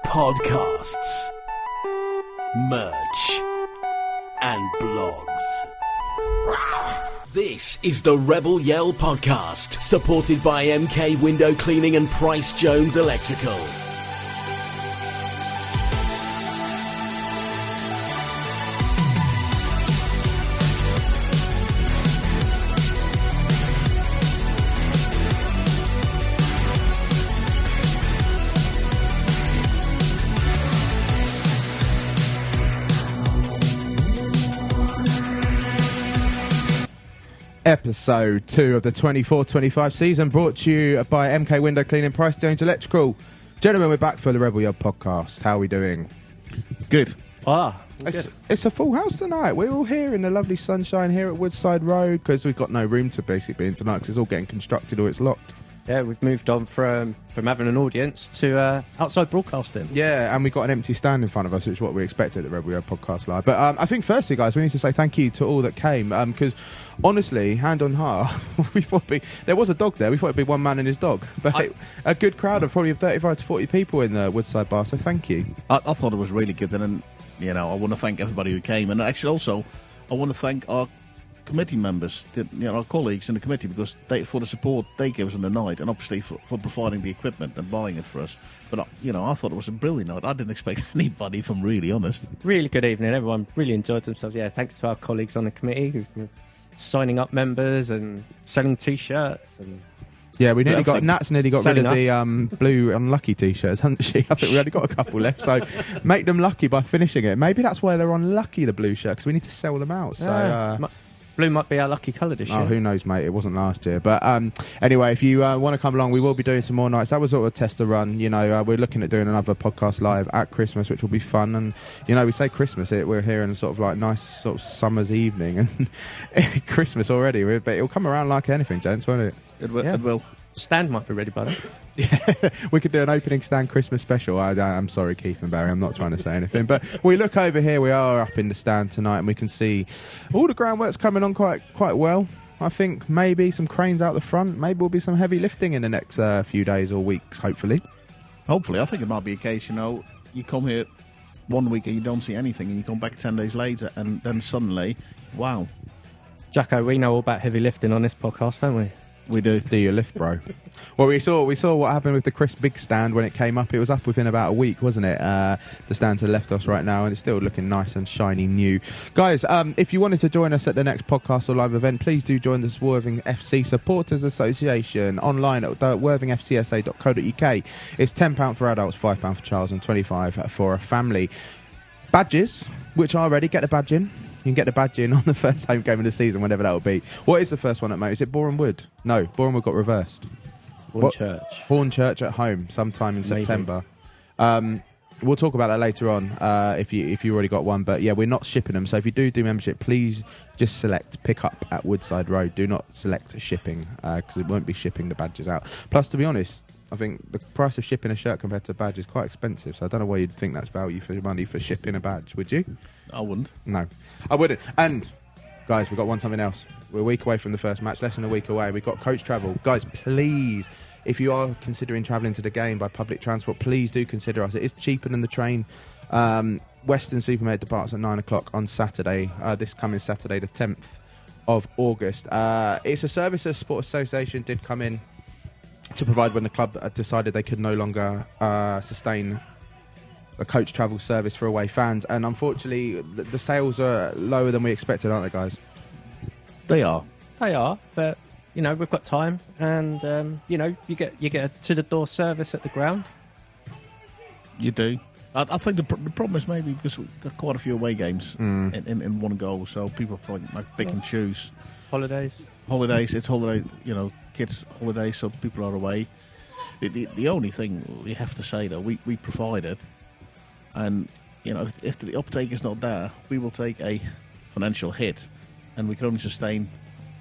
podcasts, merch, and blogs. This is the Rebel Yell podcast, supported by MK Window Cleaning and Price Jones Electrical. Episode 2 of the 24-25 season, brought to you by MK Window Cleaning, Price Jones Electrical. Gentlemen, we're back for the Rebel Yell podcast. How are we doing? Good. It's a full house tonight. We're all here in the lovely sunshine here at Woodside Road because we've got no room to basically be in tonight because it's all getting constructed or it's locked. Yeah, we've moved on from having an audience to outside broadcasting. Yeah, and we've got an empty stand in front of us, which is what we expected at Rebel Yell Podcast Live. But I think firstly, guys, we need to say thank you to all that came because honestly, hand on heart, we thought there was a dog there. We thought it'd be one man and his dog. But a good crowd of probably 35 to 40 people in the Woodside Bar, so thank you. I thought it was really good. And, I want to thank everybody who came. And actually also, I want to thank our committee members, our colleagues in the committee, because for the support they gave us on the night, and obviously for providing the equipment and buying it for us. But I thought it was a brilliant night. I didn't expect anybody, if I'm really honest. Really good evening. Everyone really enjoyed themselves. Yeah, thanks to our colleagues on the committee who've been signing up members and selling T-shirts. And yeah, Nat's nearly got rid of the blue unlucky T-shirts, hasn't she? I think we only got a couple left, so make them lucky by finishing it. Maybe that's why they're unlucky, the blue shirt, because we need to sell them out. So. Blue might be our lucky colour this year. Oh, who knows, mate? It wasn't last year. But anyway, if you want to come along, we will be doing some more nights. That was sort of a tester run. We're looking at doing another podcast live at Christmas, which will be fun. And, we say Christmas, we're here in a sort of like nice sort of summer's evening. And Christmas already. But it'll come around like anything, gents, won't it? It will. Stand might be ready by then. Yeah, we could do an opening stand Christmas special. I'm sorry, Keith and Barry, I'm not trying to say anything, but we look over here, we are up in the stand tonight, and we can see all the groundwork's coming on quite well. I think maybe some cranes out the front, maybe will be some heavy lifting in the next few days or weeks, hopefully. I think it might be a case, you come here 1 week and you don't see anything, and you come back 10 days later, and then suddenly, wow. Jacko, we know all about heavy lifting on this podcast, don't we? We do. Do your lift, bro. Well, we saw what happened with the Chris Big stand when it came up. It was up within about a week, wasn't it? The stand to the left of us right now, and it's still looking nice and shiny new. Guys, if you wanted to join us at the next podcast or live event, please do join the Worthing FC Supporters Association online at worthingfcsa.co.uk. It's £10 for adults, £5 for children, and £25 for a family. Badges, which are ready, get the badge in. You can get the badge in on the first home game of the season, whenever that will be. What is the first one at Moat? Is it Boreham Wood? No, Boreham Wood got reversed. Hornchurch at home, sometime in September. We'll talk about that later on if you already got one. But yeah, we're not shipping them. So if you do membership, please just select pick up at Woodside Road. Do not select shipping because it won't be shipping the badges out. Plus, to be honest, I think the price of shipping a shirt compared to a badge is quite expensive. So I don't know why you'd think that's value for money for shipping a badge, would you? I wouldn't. No, I wouldn't. And guys, we've got something else. We're a week away from the first match, less than a week away. We've got coach travel. Guys, please, if you are considering travelling to the game by public transport, please do consider us. It is cheaper than the train. Western Supermare departs at 9 o'clock on Saturday, this coming Saturday, the 10th of August. It's a service the Sport Association did come in to provide when the club decided they could no longer sustain a coach travel service for away fans, and unfortunately the sales are lower than we expected, aren't they, guys? They are, but we've got time, and you get a to the door service at the ground. You do. I think the problem is maybe because we've got quite a few away games in one go, so people like pick and choose. Holidays, it's holiday, kids' holidays, so people are away. The only thing we have to say, though, we provide it, and if the uptake is not there, we will take a financial hit, and we can only sustain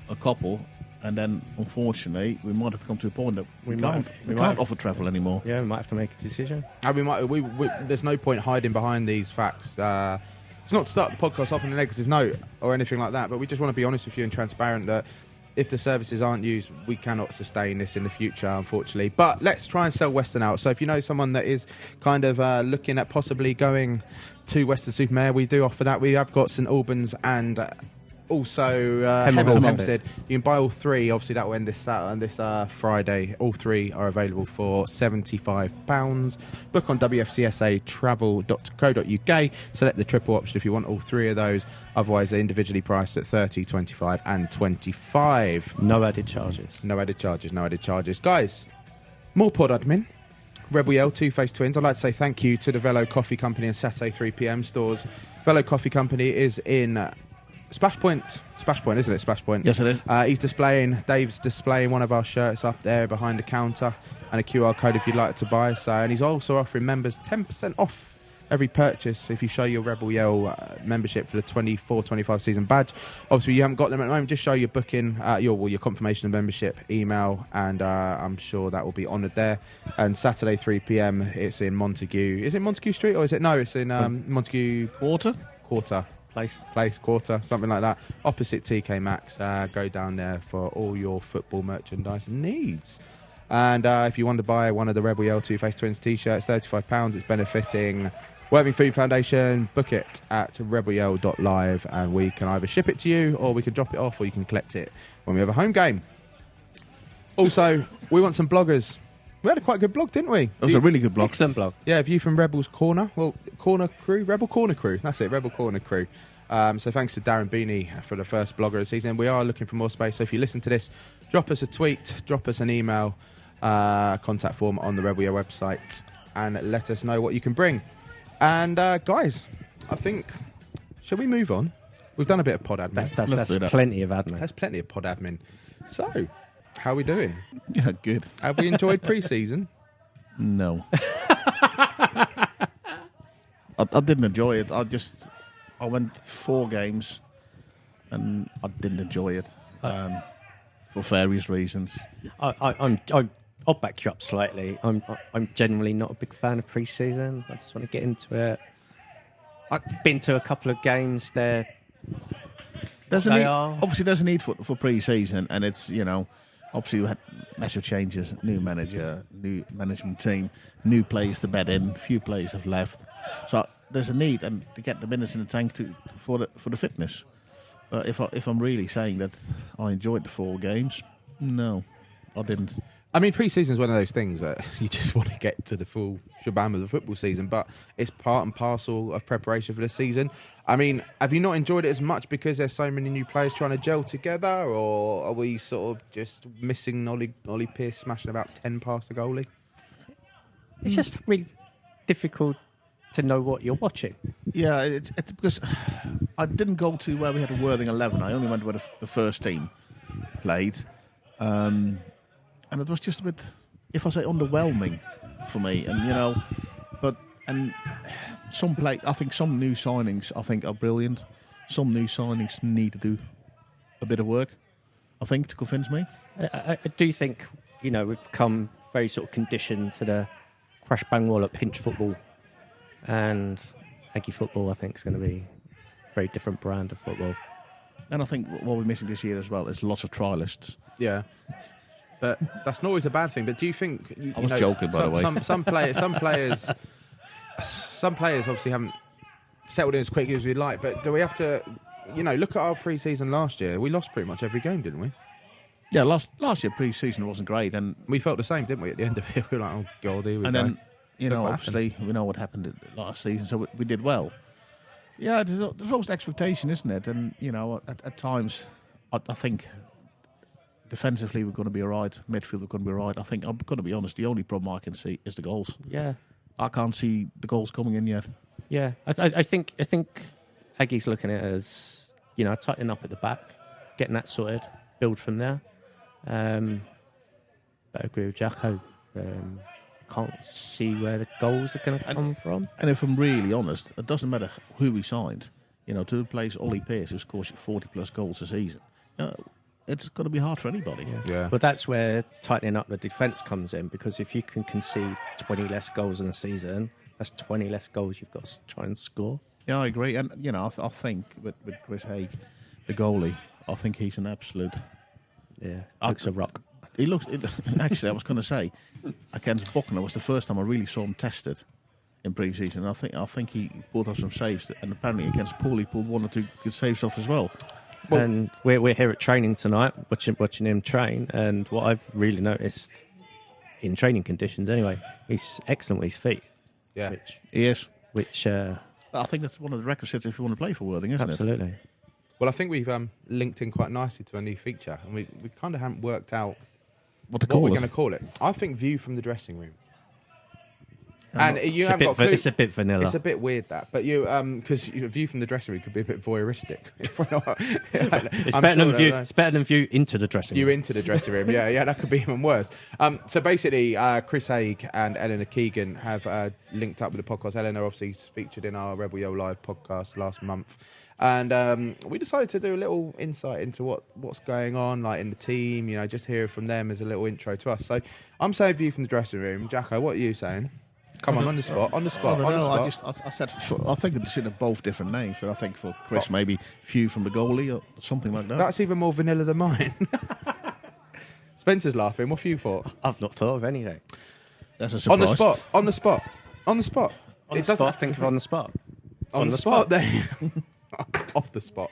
a couple, and then unfortunately we might have to come to a point that we can't offer travel anymore. Yeah, we might have to make a decision. And there's no point hiding behind these facts. It's not to start the podcast off on a negative note or anything like that, but we just want to be honest with you and transparent that if the services aren't used, we cannot sustain this in the future, unfortunately. But let's try and sell Western out. So if you know someone that is kind of looking at possibly going to Weston-super-Mare, we do offer that. We have got St Albans and also Hempstead. You can buy all three. Obviously, that will end this Friday. All three are available for £75. Book on wfcsatravel.co.uk. Select the triple option if you want all three of those. Otherwise, they're individually priced at £30, £25 and £25. No added charges. No added charges. No added charges. Guys, more pod admin. Rebel Yell, Two-Faced Twins. I'd like to say thank you to the Velo Coffee Company and Saturday 3pm stores. Velo Coffee Company is in Splash Point, isn't it? Splash Point. Yes, it is. Dave's displaying one of our shirts up there behind the counter and a QR code if you'd like to buy. And he's also offering members 10% off every purchase if you show your Rebel Yell membership for the 24-25 season badge. Obviously, you haven't got them at the moment. Just show your booking, your confirmation of membership email, and I'm sure that will be honoured there. And Saturday 3pm, it's in Montague. Is it Montague Street or is it? No, it's in Montague Quarter. Quarter, something like that. Opposite TK Maxx. Go down there for all your football merchandise needs. And if you want to buy one of the Rebel Yell Two-Faced Twins t-shirts, £35. It's benefiting Worthing Food Foundation. Book it at rebelyell.live and we can either ship it to you or we can drop it off or you can collect it when we have a home game. Also, we want some bloggers. We had a quite good blog, didn't we? It was a really good blog. Excellent blog. Yeah, View from Rebel's Corner. Well, Corner Crew, Rebel Corner Crew. That's it, Rebel Corner Crew. So thanks to Darren Beanie for the first blogger of the season. We are looking for more space. So if you listen to this, drop us a tweet, drop us an email, contact form on the Rebel Yell website, and let us know what you can bring. And guys, I think, shall we move on? We've done a bit of pod admin. That's plenty of admin. That's plenty of pod admin. So, how are we doing? Yeah, good. Have we enjoyed pre-season? No. I didn't enjoy it. I went 4 games and I didn't enjoy it for various reasons. I'll back you up slightly. I'm generally not a big fan of pre-season. I just want to get into it. I've been to a couple of games there. Obviously, there's a need for pre-season, and it's, obviously we had massive changes, new manager, new management team, new players to bed in, few players have left. So there's a need and to get the minutes in the tank for the fitness. But if I'm really saying that I enjoyed the 4 games, no, I didn't. I mean, pre-season is one of those things that you just want to get to the full shabam of the football season, but it's part and parcel of preparation for the season. I mean, have you not enjoyed it as much because there's so many new players trying to gel together, or are we sort of just missing Ollie Pearce smashing about 10 past the goalie? It's just really difficult to know what you're watching. Yeah, it's because I didn't go to where we had a Worthing 11. I only went where the first team played. And it was just a bit, if I say, underwhelming for me. And, I think some new signings, are brilliant. Some new signings need to do a bit of work, I think, to convince me. I do think, we've become very sort of conditioned to the crash bang wall at pinch football. And Aggie football, I think, is going to be a very different brand of football. And I think what we're missing this year as well is lots of trialists. Yeah. But that's not always a bad thing. But do you think... I was joking, by the way. Some players obviously haven't settled in as quickly as we'd like. But do we have to... look at our pre-season last year. We lost pretty much every game, didn't we? Yeah, last year pre-season wasn't great. And we felt the same, didn't we, at the end of it? We were like, oh, God, here we go. And then, obviously, we know what happened last season, so we did well. Yeah, there's always expectation, isn't it? And, at times, I think... defensively, we're going to be all right. Midfield, we're going to be all right. I think, I'm going to be honest, the only problem I can see is the goals. Yeah. I can't see the goals coming in yet. Yeah. I think Aggie's looking at it as, tightening up at the back, getting that sorted, build from there. But I agree with Jacko. Can't see where the goals are going to come from. And if I'm really honest, it doesn't matter who we signed. To replace Ollie Pearce, who scores 40-plus goals a season. It's going to be hard for anybody. Yeah. But that's where tightening up the defence comes in, because if you can concede 20 less goals in a season, that's 20 less goals you've got to try and score. Yeah, I agree. And, I think with Chris Agi, the goalie, I think he's an absolute Yeah, looks a rock. He looks. Actually, I was going to say, against Buckner was the first time I really saw him tested in pre-season. I think he pulled off some saves, and apparently against Paul he pulled 1 or 2 good saves off as well. And we're here at training tonight, watching him train. And what I've really noticed in training conditions, anyway, he's excellent with his feet. Yeah, he is. I think that's one of the requisites if you want to play for Worthing, isn't absolutely. it? Well, I think we've linked in quite nicely to a new feature, and we kind of haven't worked out what we're going to call it. I think view from the dressing room. And you haven't got a clue. It's a bit vanilla. It's a bit weird that, but you because your view from the dressing room could be a bit voyeuristic. It's better than view into the dressing room. View into the dressing room, yeah, that could be even worse. So basically, Chris Agi and Eleanor Keegan have linked up with the podcast. Eleanor obviously featured in our Rebel Yell Live podcast last month, and we decided to do a little insight into what's going on, like in the team. You know, just hear from them as a little intro to us. So I'm saying view from the dressing room. Jacko, what are you saying? Come on the spot. I said I think it should have both different names, but I think for Chris maybe view from the goalie or something like that. That's even more vanilla than mine. Spencer's laughing. What have you thought? I've not thought of anything. That's a surprise. On the spot. Think of on the spot. On the spot. Then. Off the spot.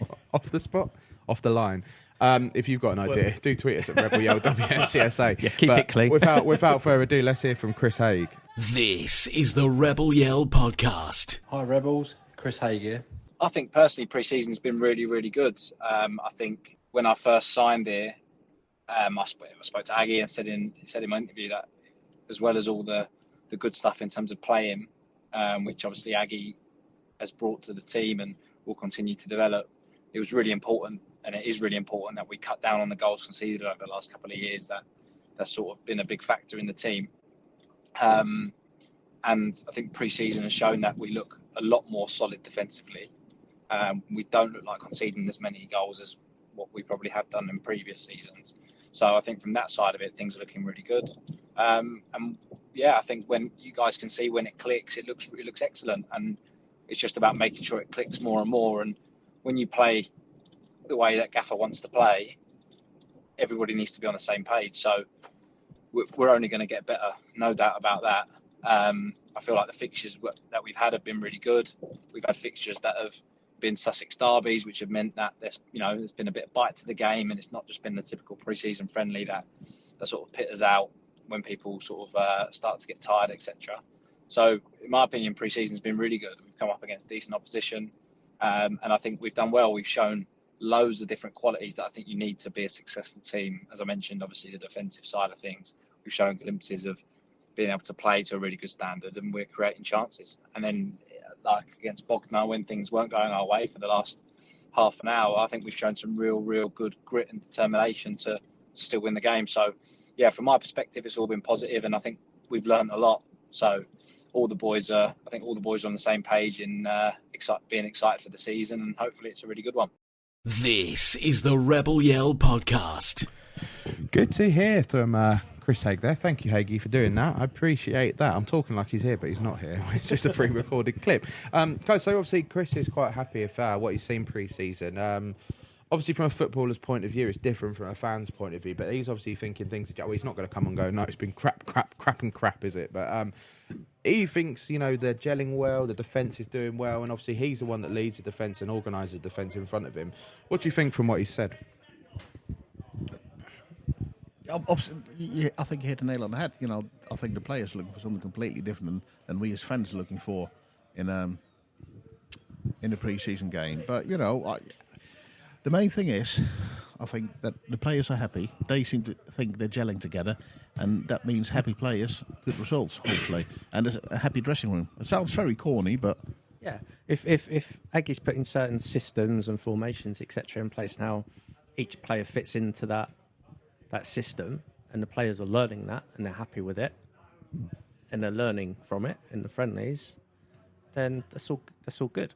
Off the line. If you've got an idea, do tweet us at Rebel Yell WCSA. Yeah, keep it clean. Without further ado, let's hear from Chris Haig. This is the Rebel Yell podcast. Hi Rebels, Chris Haig here. I think personally pre-season's been really, really good. I think when I first signed here, I spoke to Aggie and said in my interview that as well as all the good stuff in terms of playing, which obviously Aggie has brought to the team and will continue to develop, it was really important, and it is really important that we cut down on the goals conceded over the last couple of years. That's sort of been a big factor in the team. And I think pre-season has shown that we look a lot more solid defensively. We don't look like conceding as many goals as what we probably have done in previous seasons. So I think from that side of it, things are looking really good. And yeah, I think when you guys can see when it clicks, it looks excellent. And it's just about making sure it clicks more and more. And when you play the way that Gaffer wants to play, everybody needs to be on the same page. So we're only going to get better, no doubt about that. I feel like the fixtures that we've had have been really good. We've had fixtures that have been Sussex derbies, which have meant that there's been a bit of bite to the game, and it's not just been the typical pre-season friendly that sort of pitters out when people sort of start to get tired, etc. So, in my opinion, pre-season's been really good. We've come up against decent opposition, and I think we've done well. We've shown loads of different qualities that I think you need to be a successful team. As I mentioned, obviously the defensive side of things, we've shown glimpses of being able to play to a really good standard, and we're creating chances. And then, like against Bognor, when things weren't going our way for the last half an hour, I think we've shown some real good grit and determination to still win the game. So, yeah, from my perspective, it's all been positive, and I think we've learned a lot. So, all the boys are on the same page in being excited for the season, and hopefully it's a really good one. This is the Rebel Yell podcast. Good to hear from Chris Haig there. Thank you, Haggy, for doing that. I appreciate that. I'm talking like he's here, but he's not here. It's just a pre-recorded clip. Guys, so obviously Chris is quite happy with what he's seen pre-season. Obviously, from a footballer's point of view, it's different from a fan's point of view, but he's obviously thinking things, well, he's not going to come and go, no, it's been crap, is it? But he thinks, they're gelling well, the defence is doing well, and obviously he's the one that leads the defence and organises the defence in front of him. What do you think from what he said? I think you hit the nail on the head. I think the players are looking for something completely different than we as fans are looking for in the pre-season game. But, the main thing is, I think that the players are happy. They seem to think they're gelling together, and that means happy players, good results, hopefully, and there's a happy dressing room. It sounds very corny, but yeah, if Aggie's putting certain systems and formations, etc., in place now, each player fits into that system, and the players are learning that, and they're happy with it, and they're learning from it in the friendlies, then that's all good.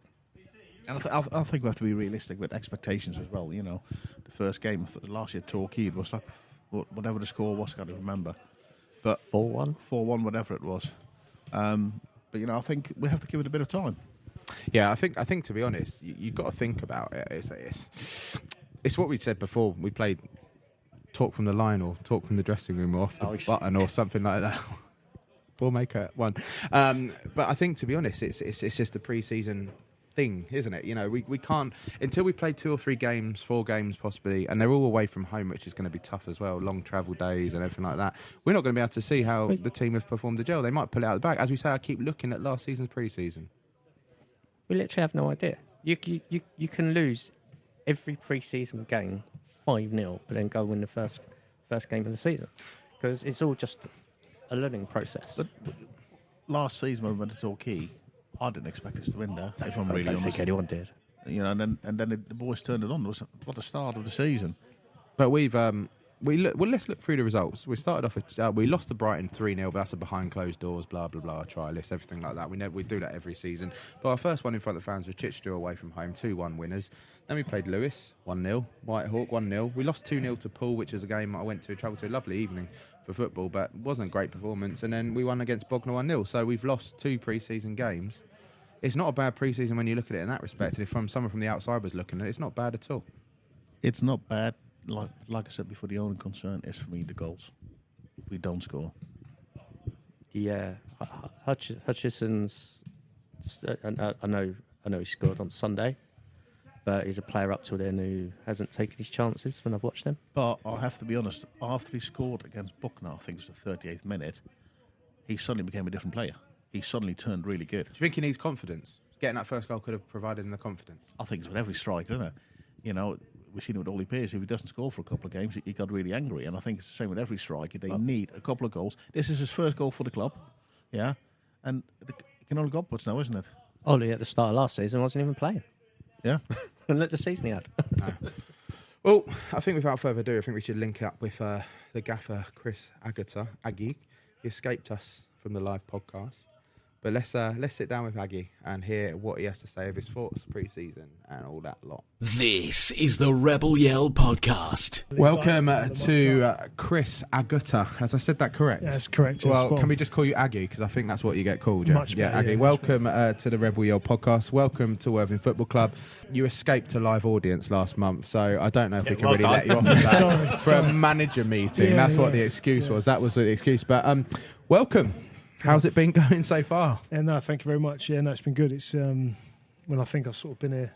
And I think we have to be realistic with expectations as well. The first game last year, Torquay, was like whatever the score was, I can't remember, but 4-1, whatever it was. But I think we have to give it a bit of time. Yeah, I think to be honest, you've got to think about it. It's what we said before. We played talk from the line or talk from the dressing room or off the button or something like that. We'll make it one. But I think, to be honest, it's just a pre-season thing, isn't it? You know, we can't, until we play 2 or 3 games, 4 games possibly, and they're all away from home, which is going to be tough as well, long travel days and everything like that. We're not going to be able to see how the team has performed the gel. They might pull it out of the bag. As we say, I keep looking at last season's pre-season. We literally have no idea. You can lose every pre-season game 5-0, but then go win the first game of the season, because it's all just a learning process. But last season when we went to Torquay, I didn't expect us to win there. If I'm really honest, I don't think anyone did. You know, and then the boys turned it on. It was what the start of the season. But let's look through the results. We started off with we lost to Brighton 3-0, but that's a behind closed doors, blah blah blah, trial list, everything like that. We do that every season. But our first one in front of the fans was Chichester away from home, 2-1 winners. Then we played Lewis 1-0, Whitehawk 1-0. We lost 2-0 to Poole, which is a game I travelled to a lovely evening for football, but wasn't a great performance. And then we won against Bognor 1-0. So we've lost 2 pre-season games. It's not a bad pre-season when you look at it in that respect. And if someone from the outside was looking at it, it's not bad at all. It's not bad. Like I said before, the only concern is for me the goals. We don't score. Yeah, Hutchison's. I know he scored on Sunday, but he's a player up till then who hasn't taken his chances when I've watched him. But I have to be honest. After he scored against Bognor, I think it was the 38th minute, he suddenly became a different player. He suddenly turned really good. Do you think he needs confidence? Getting that first goal could have provided him the confidence. I think it's with every striker, isn't it? You know, we've seen it with Ollie Pearce. If he doesn't score for a couple of games, he got really angry. And I think it's the same with every striker. They need a couple of goals. This is his first goal for the club. Yeah. And it can only go upwards now, isn't it? Ollie at the start of last season wasn't even playing. Yeah. And look the season he had. No. Well, I think without further ado, I think we should link up with the gaffer, Chris Agi. He escaped us from the live podcast. But let's sit down with Agi and hear what he has to say of his thoughts pre-season and all that lot. This is the Rebel Yell podcast. Welcome to Chris Agutter. Has I said that correct? Yeah, that's correct. Well, can we just call you Aggie? Because I think that's what you get called. Yeah, Much better, Aggie. yeah, Welcome to the Rebel Yell podcast. Welcome to Worthing Football Club. You escaped a live audience last month, so I don't know if we can really let you off of that for a manager meeting. That's what the excuse was. That was the excuse. But welcome. How's it been going so far? Yeah, no, thank you very much. Yeah, no, it's been good. It's when I think I've sort of been here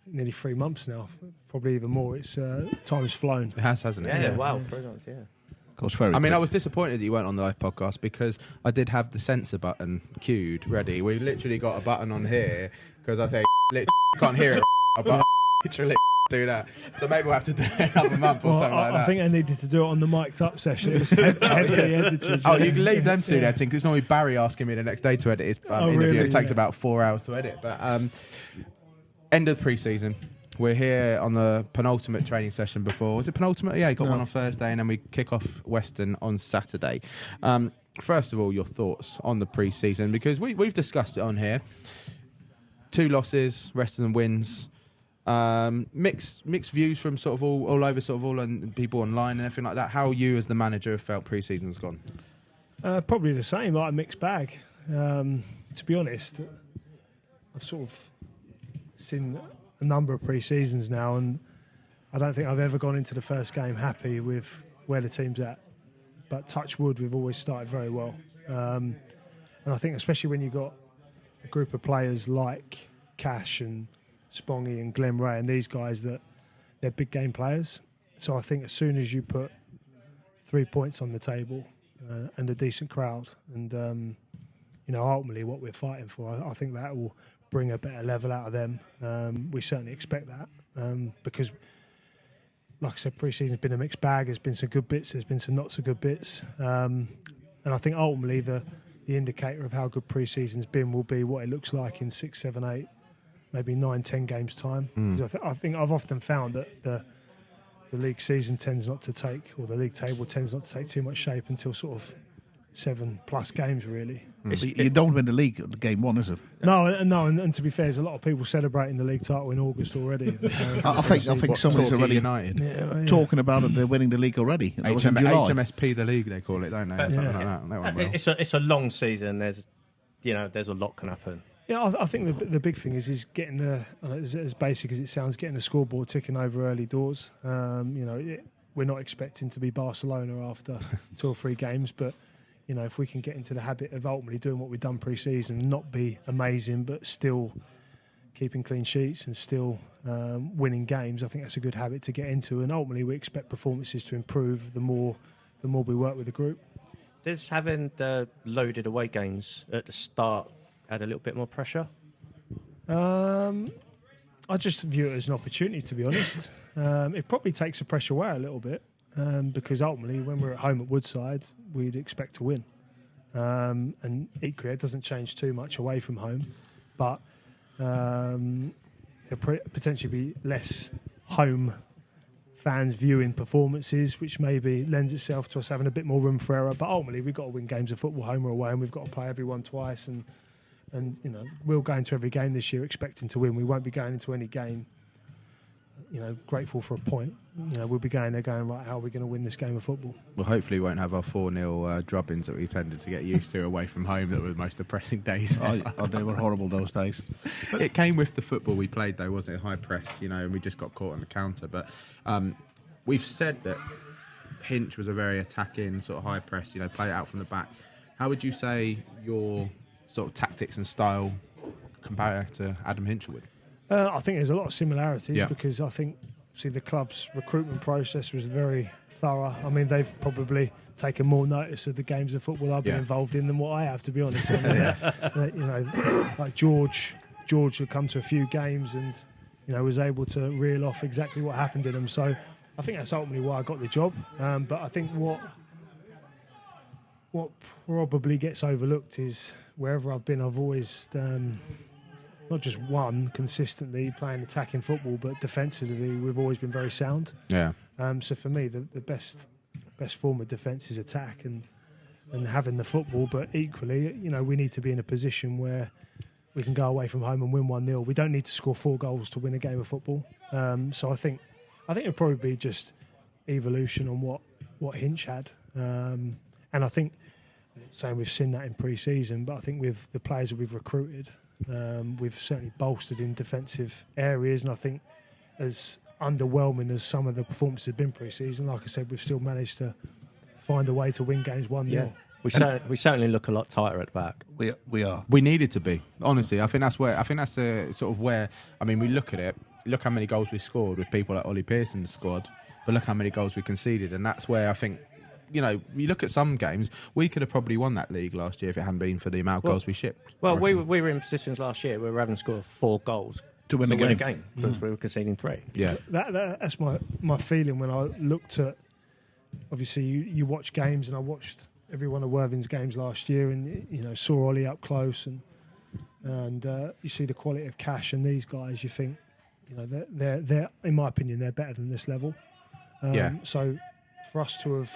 nearly 3 months now, probably even more. It's time's flown. It has, hasn't it? Yeah. Wow, 3 months. Yeah. Of course, very. I mean, quick. I was disappointed that you weren't on the live podcast because I did have the censor button queued ready. We literally got a button on here because I think literally can't hear it, but I literally do that. So maybe we'll have to do another month or something like that. I think I needed to do it on the mic'd up session. It was heavily edited. Oh, you can leave them to do that thing because it's normally Barry asking me the next day to edit his interview. Really? It takes about 4 hours to edit. But end of pre-season. We're here on the penultimate training session before. Was it penultimate? Yeah, you got one on Thursday and then we kick off Western on Saturday. First of all, your thoughts on the pre-season, because we've discussed it on here. 2 losses, rest of them wins. Mixed views from sort of all over, sort of all and people online and everything like that. How you as the manager have felt pre-season's gone? Probably the same, like a mixed bag. To be honest, I've sort of seen a number of pre-seasons now, and I don't think I've ever gone into the first game happy with where the team's at. But touch wood, we've always started very well, and I think especially when you've got a group of players like Cash and Spongy and Glenn Ray and these guys, that they're big game players. So I think as soon as you put 3 points on the table and a decent crowd and ultimately what we're fighting for, I think that will bring a better level out of them. We certainly expect that because like I said, pre-season's been a mixed bag. There's been some good bits, there's been some not so good bits, and I think ultimately the indicator of how good pre-season's been will be what it looks like in 6, 7, 8 maybe 9, 10 games time. I think I've often found that the league season tends not to take, or the league table tends not to take too much shape until sort of 7+ games, really. You don't win the league at game 1, is it? No, and to be fair, there's a lot of people celebrating the league title in August already. I think somebody's already United. Talking about it. They're winning the league already. HMSP, the league they call it, don't they? Something like that. It's a long season. There's a lot can happen. Yeah, I think the big thing is getting as basic as it sounds, getting the scoreboard ticking over early doors. we're not expecting to be Barcelona after 2 or 3 games, but you know, if we can get into the habit of ultimately doing what we've done pre-season, not be amazing, but still keeping clean sheets and still winning games, I think that's a good habit to get into. And ultimately, we expect performances to improve the more we work with the group. Does having the loaded away games at the start add a little bit more pressure? I just view it as an opportunity, to be honest. It probably takes the pressure away a little bit. Because ultimately, when we're at home at Woodside, we'd expect to win. And equally, it doesn't change too much away from home. But there'll potentially be less home fans viewing performances, which maybe lends itself to us having a bit more room for error. But ultimately, we've got to win games of football, home or away, and we've got to play everyone twice. And you know, we'll go into every game this year expecting to win. We won't be going into any game, you know, grateful for a point. You know, we'll be going there going, right, how are we going to win this game of football? Well, hopefully we won't have our 4-0 drubbings that we tended to get used to away from home that were the most depressing days. They were horrible those days. It came with the football we played, though, wasn't it? High press, you know, and we just got caught on the counter. But we've said that Hinch was a very attacking, sort of high press, you know, play it out from the back. How would you say your sort of tactics and style compare to Adam Hinchelwood? I think there's a lot of similarities, Yeah. because I think, see, the club's recruitment process was very thorough. I mean, they've probably taken more notice of the games of football I've been involved in than what I have, to be honest. I mean, you know, like George had come to a few games and, you know, was able to reel off exactly what happened in them. So I think that's ultimately why I got the job. But I think what probably gets overlooked is wherever I've been, I've always not just won consistently playing attacking football, but defensively we've always been very sound. Yeah. So for me, the best form of defence is attack and having the football. But equally, you know, we need to be in a position where we can go away from home and win 1-0. We don't need to score 4 goals to win a game of football. So I think it'll probably be just evolution on what Hinch had. And I think, I'm not saying we've seen that in pre-season, but I think with the players that we've recruited, we've certainly bolstered in defensive areas. And I think as underwhelming as some of the performances have been pre-season, like I said, we've still managed to find a way to win games 1-0. Yeah. We certainly look a lot tighter at the back. We are. We needed to be, honestly. I think that's the sort of where, I mean, we look at it, look how many goals we scored with people like Ollie Pearson's squad, but look how many goals we conceded. And that's where I think, you know, you look at some games, we could have probably won that league last year if it hadn't been for the amount of goals we shipped. Well, we were in positions last year where we were having to score 4 goals to win a game because we were conceding 3. Yeah. That's my feeling when I looked at, obviously you watch games, and I watched every one of Worthing's games last year, and you know, saw Ollie up close, and you see the quality of Cash and these guys. You think, you know, they're in my opinion, they're better than this level. So for us to have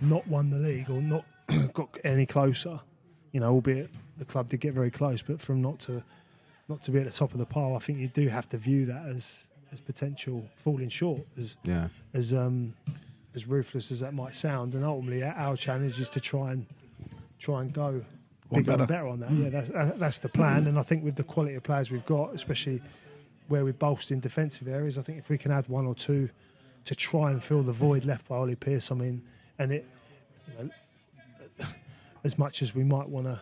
not won the league or not got any closer, you know, albeit the club did get very close, but from not to be at the top of the pile, I think you do have to view that as potential falling short, as ruthless as that might sound. And ultimately, our challenge is to try and go bigger and better on that. Yeah, that's the plan. And I think with the quality of players we've got, especially where we bolster in defensive areas, I think if we can add 1 or 2 to try and fill the void left by Ollie Pearce, I mean, and it, you know, as much as we might want to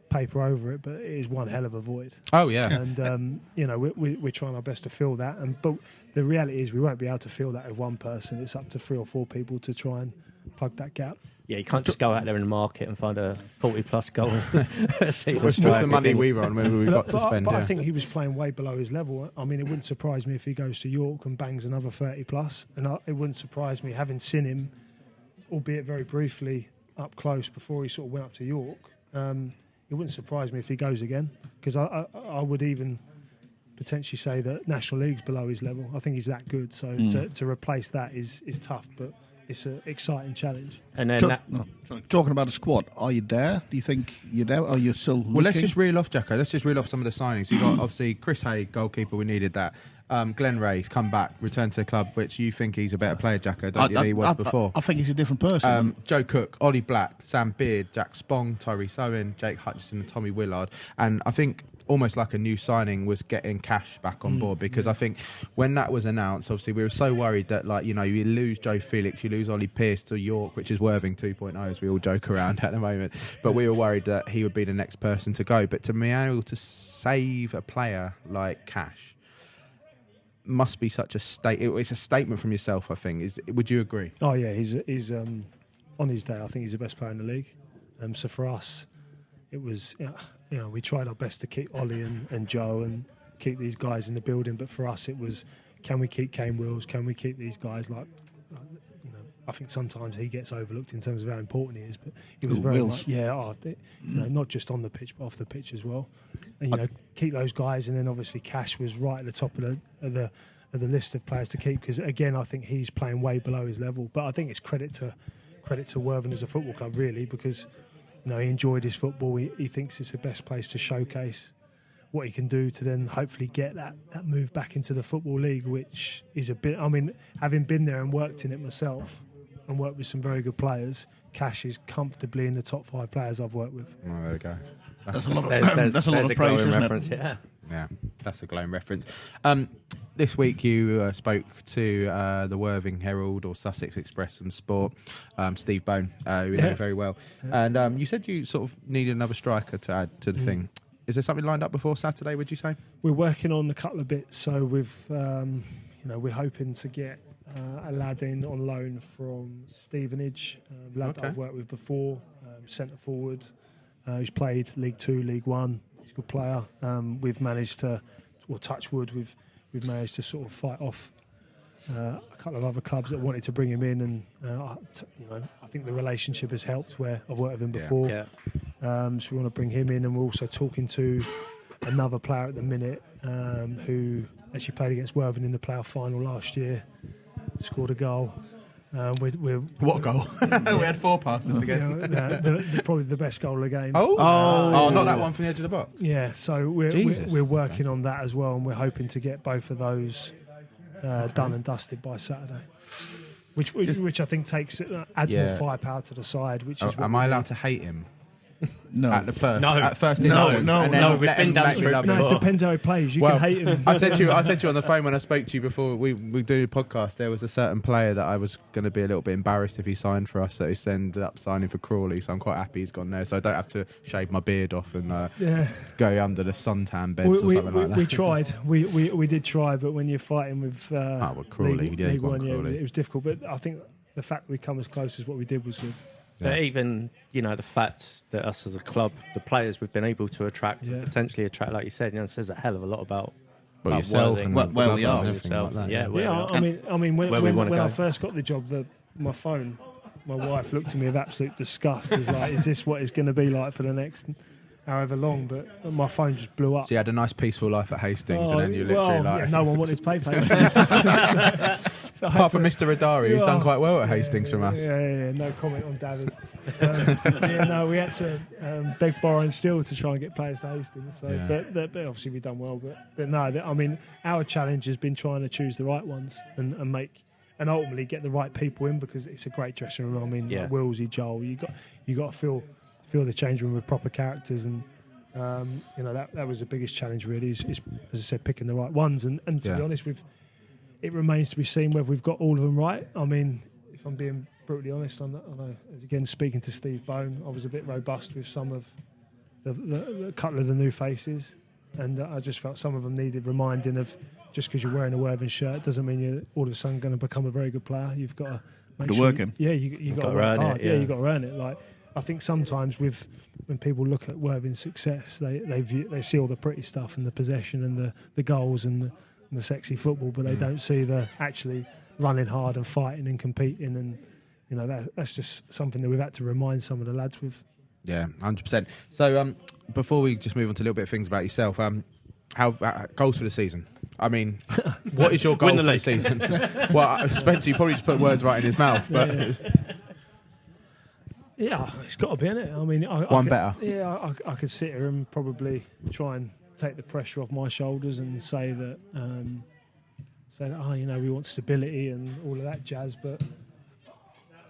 paper over it, but it is one hell of a void. Oh yeah. And you know, we're trying our best to fill that. But the reality is we won't be able to fill that with one person. It's up to 3 or 4 people to try and plug that gap. Yeah, you can't just go out there in the market and find a 40-plus goal season. With the money we were on, maybe we've got to spend. But I think he was playing way below his level. I mean, it wouldn't surprise me if he goes to York and bangs another 30-plus. And it wouldn't surprise me, having seen him, albeit very briefly, up close before he sort of went up to York. It wouldn't surprise me if he goes again, because I would even potentially say that National League's below his level. I think he's that good. So to replace that is tough, but it's an exciting challenge. And then talking about the squad, are you there? Do you think you're there? Are you still looking? Well, let's just reel off, Jacko. Let's just reel off some of the signings. You got obviously Chris Hay, goalkeeper. We needed that. Glenn Ray's come back, returned to the club, which you think he's a better player, Jacko, don't you, than he was before? I think he's a different person. Joe Cook, Ollie Black, Sam Beard, Jack Spong, Tyrese Owen, Jake Hutchinson and Tommy Willard. And I think almost like a new signing was getting Cash back on board, because I think when that was announced, obviously we were so worried that, like, you know, you lose Joe Felix, you lose Ollie Pearce to York, which is Worthing 2.0 as we all joke around at the moment, but we were worried that he would be the next person to go. But to be able to save a player like Cash must be such a it's a statement from yourself, I think. Would you agree? Oh yeah, he's on his day, I think he's the best player in the league. So for us, it was, you know, we tried our best to keep Ollie and Joe and keep these guys in the building. But for us, it was, can we keep Kane Wills? Can we keep these guys? Like, you know, I think sometimes he gets overlooked in terms of how important he is. But it was very much, you know, not just on the pitch, but off the pitch as well. And, you know, keep those guys. And then obviously Cash was right at the top of the list of players to keep, because again, I think he's playing way below his level. But I think it's credit to Worthing as a football club, really, because, you know, he enjoyed his football. He thinks it's the best place to showcase what he can do to then hopefully get that move back into the Football League, which is a bit, I mean, having been there and worked in it myself and worked with some very good players, Cash is comfortably in the top 5 players I've worked with. Oh, there we go. That's a lot of praise, isn't it? Yeah, that's a glowing reference. This week you spoke to the Worthing Herald or Sussex Express and Sport, Steve Bone, who you know very well. And you said you sort of needed another striker to add to the thing. Is there something lined up before Saturday, would you say? We're working on a couple of bits. So you know, we're hoping to get a lad in on loan from Stevenage, lad that I've worked with before, centre forward, who's played League 2, League 1. He's a good player. We've managed to, or touch wood, we've managed to sort of fight off a couple of other clubs that wanted to bring him in, and you know, I think the relationship has helped where I've worked with him before. So we want to bring him in, and we're also talking to another player at the minute who actually played against Worthing in the playoff final last year, scored a goal. What goal? We had 4 passes again. Probably the best goal of the game. Oh, not that one from the edge of the box. Yeah, so we're working on that as well, and we're hoping to get both of those done and dusted by Saturday, which I think adds more firepower to the side. Which is am I allowed to hate him? No. At first instance. No, and then we've been down through it. No, it depends how he plays. You can hate him. I said to you on the phone when I spoke to you before we do the podcast, there was a certain player that I was going to be a little bit embarrassed if he signed for us, that he ended up signing for Crawley, so I'm quite happy he's gone there, so I don't have to shave my beard off and go under the suntan beds or something like that. We tried. We did try, but when you're fighting with Crawley, League One, Crawley. It was difficult. But I think the fact that we come as close as what we did was good. But even, you know, the fact that us as a club, the players we've been able to attract, potentially attract, like you said, you know, it says a hell of a lot about yourself and where we are. Yourself. Like I mean, when I first got the job, my wife looked at me with absolute disgust. Is like, is this what it's going to be like for the next however long? But my phone just blew up. So you had a nice peaceful life at Hastings, and then you literally no one wanted to play for Hastings. So apart from Mr. Adari, who's done quite well at Hastings from us. Yeah, no comment on David. We had to beg, borrow and steal to try and get players to Hastings. So, but obviously we've done well. But no, I mean, our challenge has been trying to choose the right ones and ultimately get the right people in, because it's a great dressing room. I mean, like Willsy, Joel, you got to feel the change room with proper characters, and you know, that was the biggest challenge really. Is as I said, picking the right ones, and to be honest, it remains to be seen whether we've got all of them right. I mean, if I'm being brutally honest, I know, again, speaking to Steve Bone, I was a bit robust with some of the couple of the new faces, and I just felt some of them needed reminding of, just because you're wearing a Worthing shirt doesn't mean you're all of a sudden going to become a very good player. You've got to make sure working. You got to work hard. You've got to earn it. Like, I think sometimes when people look at Worthing's success, they see all the pretty stuff and the possession and the goals and the sexy football, but they don't see the actually running hard and fighting and competing, and you know, that's just something that we've had to remind some of the lads with. Yeah, 100%. So before we just move on to a little bit of things about yourself, how goals for the season? I mean, what is your goal for the season? Well, Spencer, you probably just put words right in his mouth, but yeah, it's got to be in it. I mean, better. Yeah, I could sit here and probably try and take the pressure off my shoulders and say that, you know, we want stability and all of that jazz. But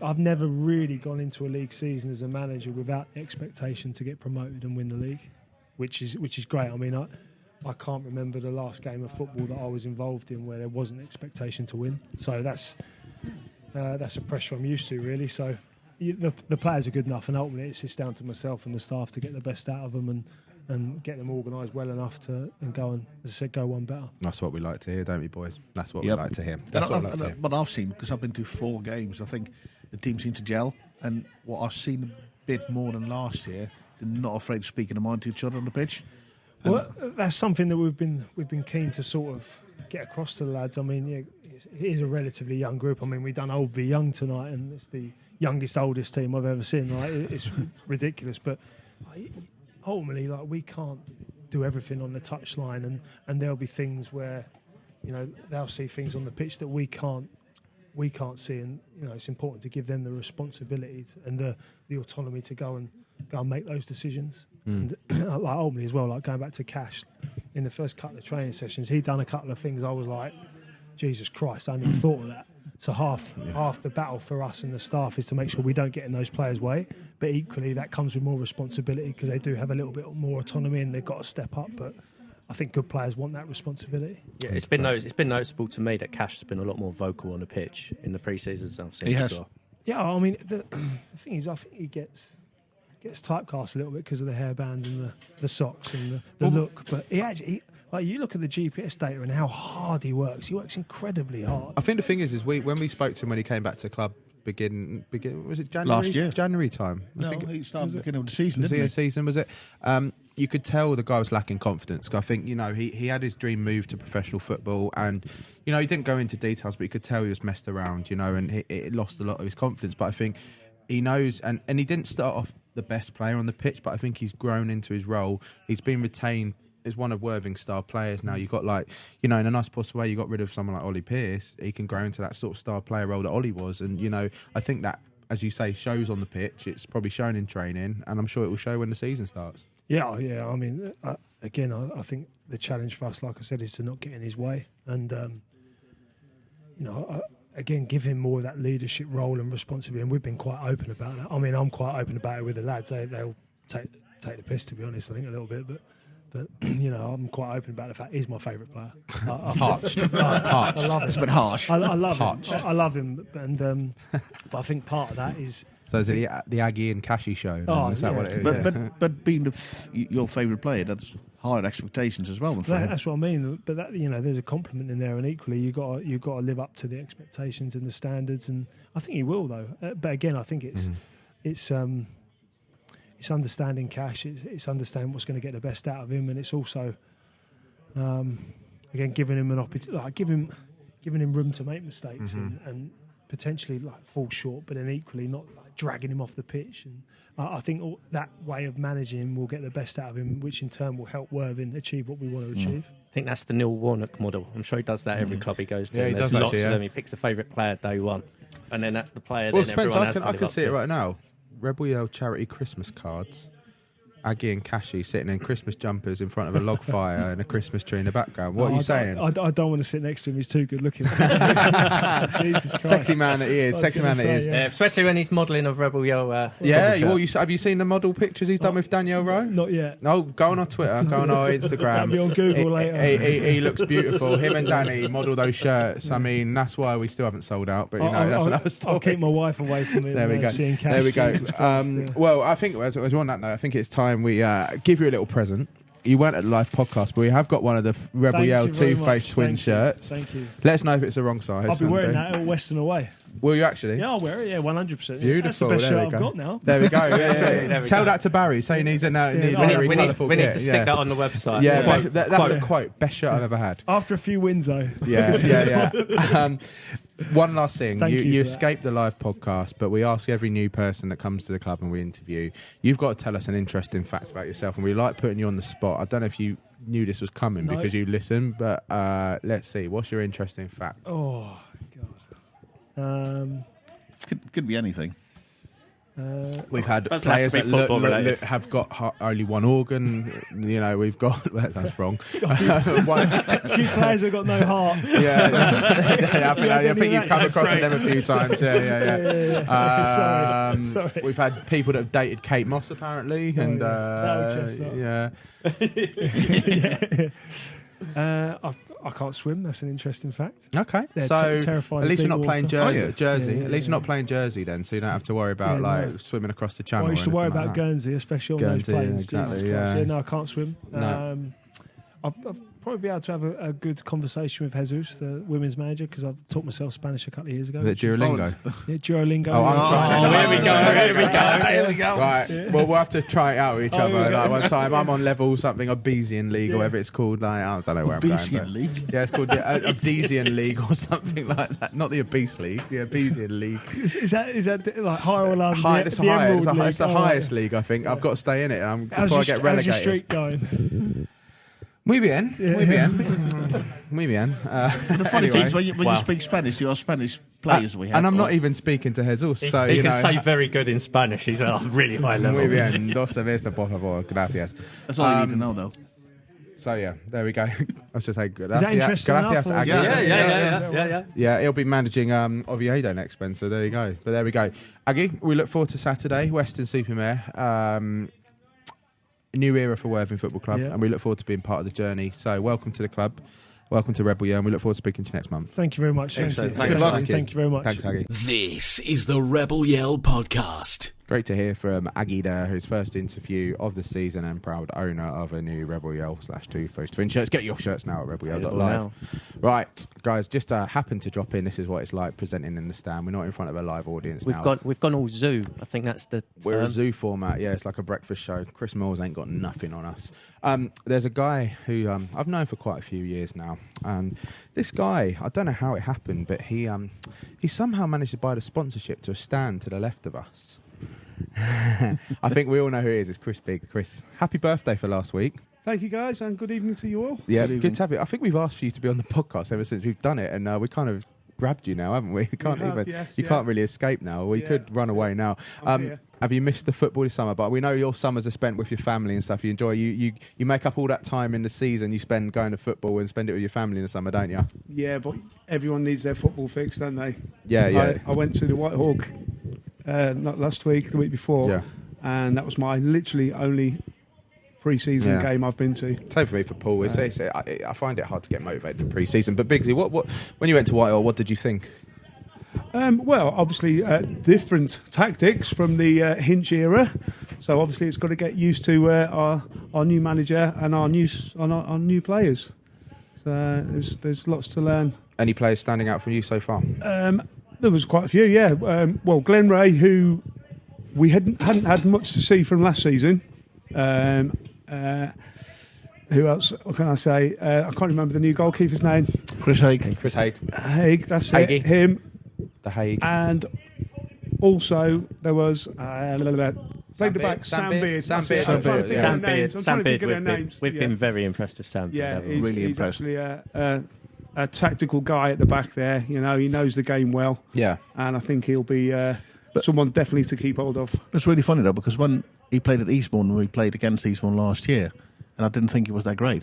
I've never really gone into a league season as a manager without the expectation to get promoted and win the league. which is great. I mean, I can't remember the last game of football that I was involved in where there wasn't expectation to win. So that's a pressure I'm used to, really. So the players are good enough, and ultimately it's just down to myself and the staff to get the best out of them and get them organised well enough to go and, as I said, go one better. That's what we like to hear, don't we, boys? That's what we like to hear. That's what I like to hear. What I've seen, because I've been to 4 games, I think the team seemed to gel, and what I've seen a bit more than last year, they're not afraid to speak in the mind to each other on the pitch. Well, that's something that we've been keen to sort of get across to the lads. I mean, it is a relatively young group. I mean, we've done old v young tonight, and it's the oldest team I've ever seen. Right? It's ridiculous, but ultimately, like, we can't do everything on the touchline, and there'll be things where, you know, they'll see things on the pitch that we can't see, and you know, it's important to give them the responsibility and the autonomy to go and make those decisions. And like ultimately as well, like going back to Cash, in the first couple of training sessions, he'd done a couple of things I was like, Jesus Christ, I hadn't even thought of that. So half the battle for us and the staff is to make sure we don't get in those players' way, but equally that comes with more responsibility because they do have a little bit more autonomy and they've got to step up. But I think good players want that responsibility. Yeah, it's been noticeable to me that Cash has been a lot more vocal on the pitch in the pre-seasons I've seen. He has. Well. Yeah, I mean, the thing is, I think he gets typecast a little bit because of the hairbands and the socks and the look. But he actually, like, you look at the GPS data and how hard he works. He works incredibly hard. I think the thing is when we spoke to him when he came back to club, begin was it January? Last year. January time. No, he started the beginning of the season, Was didn't it he? season, was it? You could tell the guy was lacking confidence. I think, you know, he had his dream move to professional football, and, you know, he didn't go into details, but you could tell he was messed around, you know, and it lost a lot of his confidence. But I think he knows, and he didn't start off the best player on the pitch, but I think he's grown into his role. He's been retained as one of Worthing's star players now. You've got, like, you know, in a nice possible way, you got rid of someone like Ollie Pearce. He can grow into that sort of star player role that Ollie was. And, you know, I think that, as you say, shows on the pitch. It's probably shown in training, and I'm sure it will show when the season starts. Yeah. I mean, again, I think the challenge for us, like I said, is to not get in his way. And, you know, again, give him more of that leadership role and responsibility. And we've been quite open about that. I mean, I'm quite open about it with the lads. They'll take the piss, to be honest, I think, a little bit. But you know, I'm quite open about the fact he's my favourite player. Harsh. I love him. It's a bit harsh. I love him. I love him. And but I think part of that is... So is it the Aggie and Cashy show? Is that what it is? But being your favourite player, that's higher expectations as well. That's what I mean. But that, you know, there's a compliment in there, and equally you got to live up to the expectations and the standards. And I think he will, though. But again, I think it's understanding Cash. It's understanding what's going to get the best out of him, and it's also again giving him an opportunity, like giving him room to make mistakes and potentially like fall short, but then equally not like dragging him off the pitch. And I think that way of managing him will get the best out of him, which in turn will help Worthing achieve what we want to achieve. I think that's the Neil Warnock model. I'm sure he does that every club he goes to. Yeah, and he does there's lots actually, of them. He picks a favourite player day one, and then that's the player. Well, then Spencer, everyone I can see to. it right now. Rebel Yell charity Christmas cards. Aggie and Cashy sitting in Christmas jumpers in front of a log fire and a Christmas tree in the background. What are you saying? I don't want to sit next to him. He's too good looking. Jesus Christ. Sexy man that he is. Sexy man that he is. Yeah, especially when he's modelling of Rebel Yell. Yeah, well, have you seen the model pictures he's done with Danielle Rowe? Not yet. No, go on our Twitter, go on our Instagram. That'll be on Google later. He looks beautiful. Him and Danny model those shirts. I mean, that's why we still haven't sold out. But you know, that's another story. I'll keep my wife away from it. There we go. There we go. Well, I think as we're on that note, I think it's time we give you a little present. You weren't at the live podcast, but we have got one of the Rebel Yell two-faced twin shirts. Thank you. Let us know if it's the wrong size. I'll be wearing that at Western away. Will you actually? Yeah, I'll wear it. Yeah, 100%. Beautiful. That's the best shirt I've got now. There we go. Tell that to Barry. Say he needs a very colourful. We need to stick that on the website. Yeah, that's a quote. Best shirt I've ever had. After a few wins, though. Yeah. One last thing. You escaped the live podcast, but we ask every new person that comes to the club and we interview, you've got to tell us an interesting fact about yourself, and we like putting you on the spot. I don't know if you knew this was coming because you listen, but let's see. What's your interesting fact? Oh, God. Could be anything. We've had Doesn't players have to that be football related. have got only one organ. You know, we've got that's wrong. A few players have got no heart. I think you've come across them a few times. Yeah. Sorry. We've had people that have dated Kate Moss apparently, and yeah. I can't swim. That's an interesting fact. Okay, They're so terrified at least of you're not deep playing water. Jersey. Yeah, At least you're not playing Jersey then, so you don't have to worry about swimming across the channel. Well, I used to or worry anything about like that. Guernsey, especially on Guernsey, those planes. exactly, Jesus Christ. yeah. No, I can't swim. No. I'll probably be able to have a good conversation with Jesus, the women's manager, because I've taught myself Spanish a couple of years ago. Is it Duolingo? Yeah, Duolingo. Here we go. Right. Yeah. Well, we'll have to try it out with each other. Like one time, I'm on level something Obesian League or whatever it's called. Like, I don't know where I'm going. Obesian League? Yeah, it's called the Obesian League or something like that. Not the Obese League, the Obesian League. Is that like higher or lower? It's the highest league, I think. I've got to stay in it before I get relegated. How's your streak going? Muy bien. Muy bien. The funny thing is, when you speak Spanish, you are Spanish players we have. And I'm not even speaking to Jesus, so he can say very good in Spanish. He's at a really high level. Muy bien. Dos cervezas, por favor. Gracias. That's all you need to know, though. So yeah, there we go. I was just say good. Is that interesting Gracias, enough? Aggie. Yeah, he'll be managing Oviedo next, Ben. So there you go. But there we go. Aggie, we look forward to Saturday, Western-super-Mare. New era for Worthing Football Club, and we look forward to being part of the journey. So welcome to the club, welcome to Rebel Year, and we look forward to speaking to you next month. Thank you very much. Excellent. Good luck. Thank you very much. Thanks, Aggie. This is the Rebel Yell podcast. Great to hear from Aggie there, whose first interview of the season and proud owner of a new Rebel Yell /Two First Twin shirts. Get your shirts now at rebelyell.live. Right, guys, just happened to drop in. This is what it's like presenting in the stand. We're not in front of a live audience now. We've gone all zoo. I think that's the We're a zoo format, yeah. It's like a breakfast show. Chris Mills ain't got nothing on us. There's a guy who I've known for quite a few years now. And this guy, I don't know how it happened, but he somehow managed to buy the sponsorship to a stand to the left of us. I think we all know who he is. It's Chris Big. Chris, happy birthday for last week. Thank you, guys, and good evening to you all. Yeah, good to have you. I think we've asked for you to be on the podcast ever since we've done it, and we kind of grabbed you now, haven't we? You can't can't really escape now. Or you could run away now. Have you missed the football this summer? But we know your summers are spent with your family and stuff. You enjoy you make up all that time in the season you spend going to football and spend it with your family in the summer, don't you? Yeah, but everyone needs their football fix, don't they? Yeah. I went to the White Hawk not last week, the week before, and that was my literally only pre-season game I've been to. Same for me for Paul. I find it hard to get motivated for pre-season. But Biggsy, what when you went to Whitehall, what did you think? Well, obviously different tactics from the Hinch era. So obviously it's got to get used to our new manager and our new players. So there's lots to learn. Any players standing out for you so far? There was quite a few, yeah. Well, Glenn Ray, who we hadn't had much to see from last season. Who else? What can I say? I can't remember the new goalkeeper's name. Chris Haig. Chris Haig. Haig, that's it. Him. The Haig. And also there was played the back, Sam Beard. Sam Beard. We've been very impressed with Sam. Yeah, he's really impressed. He's actually a tactical guy at the back there. You know, he knows the game well. Yeah, and I think he'll be someone definitely to keep hold of. It's really funny though, because when he played at Eastbourne, we played against Eastbourne last year, and I didn't think he was that great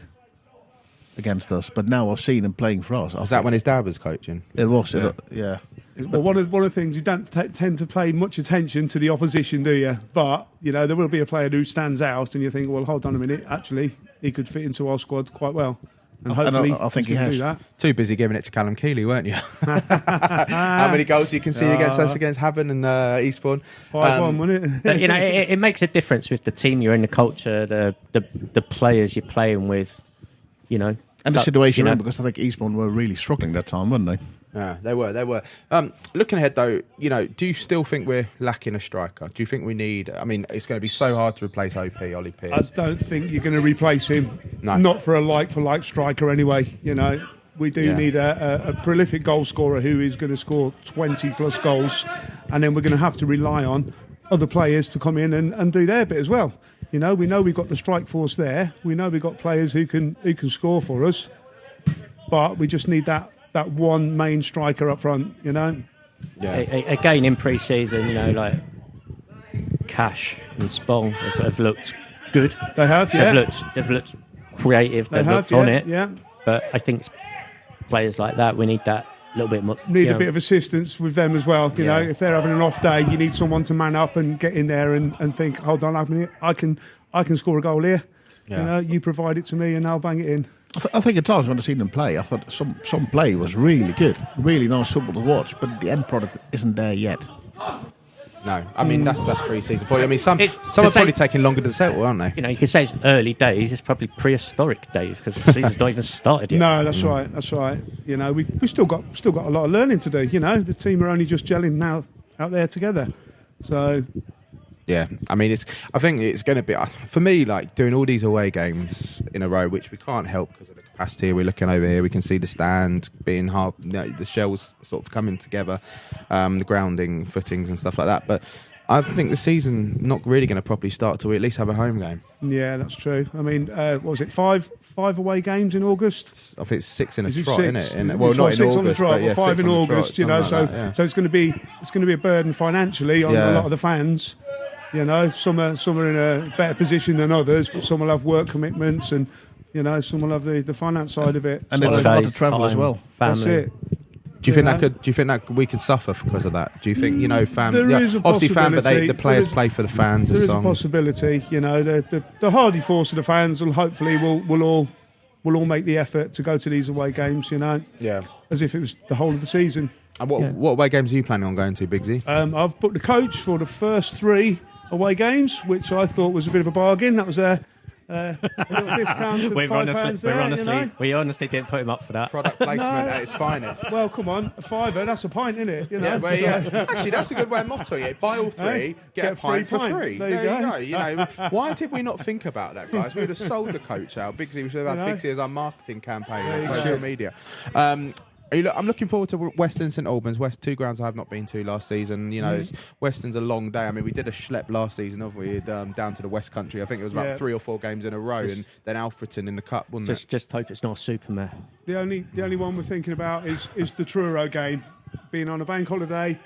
against us. But now I've seen him playing for us. Was that when his dad was coaching? It was, yeah. Well, one of the things, you don't tend to pay much attention to the opposition, do you? But, you know, there will be a player who stands out and you think, well, hold on a minute, actually, he could fit into our squad quite well. And hopefully I think he has. do that. Too busy giving it to Callum Keeley, weren't you? How many goals you can see against us, against Havant and Eastbourne? 5-1, wasn't it? But, you know, it makes a difference with the team you're in, the culture, the players you're playing with, you know. And the situation, because I think Eastbourne were really struggling that time, weren't they? Yeah, they were. Looking ahead, though, you know, do you still think we're lacking a striker? Do you think we need... I mean, it's going to be so hard to replace Ollie Pearce. I don't think you're going to replace him. No. Not for a like-for-like striker anyway, you know. We do need a prolific goal scorer who is going to score 20-plus goals, and then we're going to have to rely on other players to come in and do their bit as well. You know, we know we've got the strike force there. We know we've got players who can score for us, but we just need that one main striker up front, you know. Yeah. Again, in pre-season, you know, like Cash and Spong have looked good. They have, yeah. They've looked creative. They've looked on it. Yeah. But I think it's players like that, we need that little bit more. Need a bit of assistance with them as well. You know, if they're having an off day, you need someone to man up and get in there and think, hold on a minute, I can score a goal here. Yeah. You know, you provide it to me and I'll bang it in. I think at times when I've seen them play, I thought some play was really good, really nice football to watch, but the end product isn't there yet. No, I mean that's pre-season for you. I mean some are probably taking longer to settle, aren't they? You know, you could say it's early days. It's probably prehistoric days because the season's not even started yet. No, that's right. That's right. You know, we still got a lot of learning to do. You know, the team are only just gelling now out there together. So. Yeah, I mean, I think it's going to be, for me, like doing all these away games in a row, which we can't help because of the capacity. We're looking over here, we can see the stand being hard, the shells sort of coming together, the grounding, footings and stuff like that. But I think the season not really going to properly start till we at least have a home game. Yeah, that's true. I mean, what was it, five away games in August? I think it's 6 in a is trot, isn't it? Well, not in 6 August, on the trot, but yeah, 5 in August. You know, like so that, so it's going to be a burden financially on a lot of the fans. You know, some are in a better position than others, but some will have work commitments, and you know, some will have the finance side of it. And there's a lot of travel as well. That's it. Do you think that we could suffer because of that? Do you think there is a obviously fan, but the players play for the fans. There is a possibility. You know, the hardy force of the fans will hopefully will all make the effort to go to these away games. You know, as if it was the whole of the season. And what away games are you planning on going to, Bigsy? I've booked the coach for the first 3 away games, which I thought was a bit of a bargain. That was a little discount of £5 we honestly didn't put him up for that. Product placement at its finest. Well, come on, a £5, that's a pint, isn't it? You know? Actually, that's a good way of mottoing it. Buy all 3, get a pint for 3. There you go. You know, why did we not think about that, guys? We would have sold the coach out. Bigsy, we should have had Bigsy as our marketing campaign on social media. I'm looking forward to Western St Albans. 2 grounds I have not been to last season. You know, Western's a long day. I mean, we did a schlep last season, haven't we? Down to the West Country. I think it was about 3 or 4 games in a row, and then Alfreton in the cup, wasn't it? Just hope it's not Supermare. The only one we're thinking about is the Truro game. Being on a bank holiday,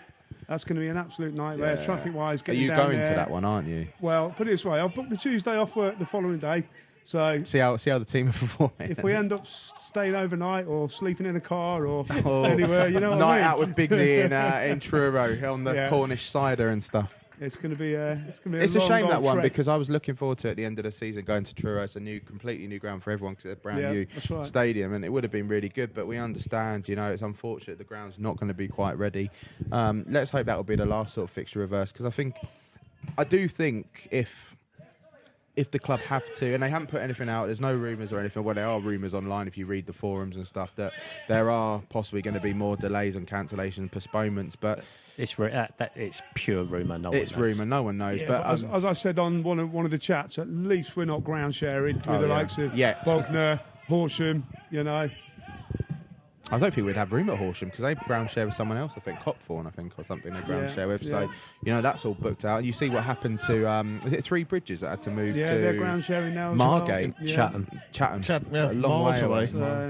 that's going to be an absolute nightmare. Yeah. Traffic-wise, getting down there. Are you going to that one, aren't you? Well, put it this way: I've booked the Tuesday off work the following day. So see how the team are performing. If we end up staying overnight or sleeping in a car or anywhere, you know what I mean? Night out with Bigsy in Truro on the Cornish cider and stuff. It's going to be It's a shame that one because I was looking forward to it at the end of the season going to Truro. It's a completely new ground for everyone because it's a brand new stadium and it would have been really good. But we understand, you know, it's unfortunate the ground's not going to be quite ready. Let's hope that will be the last sort of fixture reverse because I do think if the club have to, and they haven't put anything out, there's no rumours or anything. Well, there are rumours online if you read the forums and stuff that there are possibly going to be more delays and cancellations, postponements. But it's pure rumour. It's rumour. No one knows. Yeah, but as I said on one of the chats, at least we're not ground sharing with the likes of Faulkner, Horsham. You know. I don't think we'd have room at Horsham because they ground share with someone else. I think Copthorne, or something they ground share with. So, you know, that's all booked out. You see what happened to, is it 3 Bridges that had to move to they're ground sharing now. Margate? Chatham, a long way away.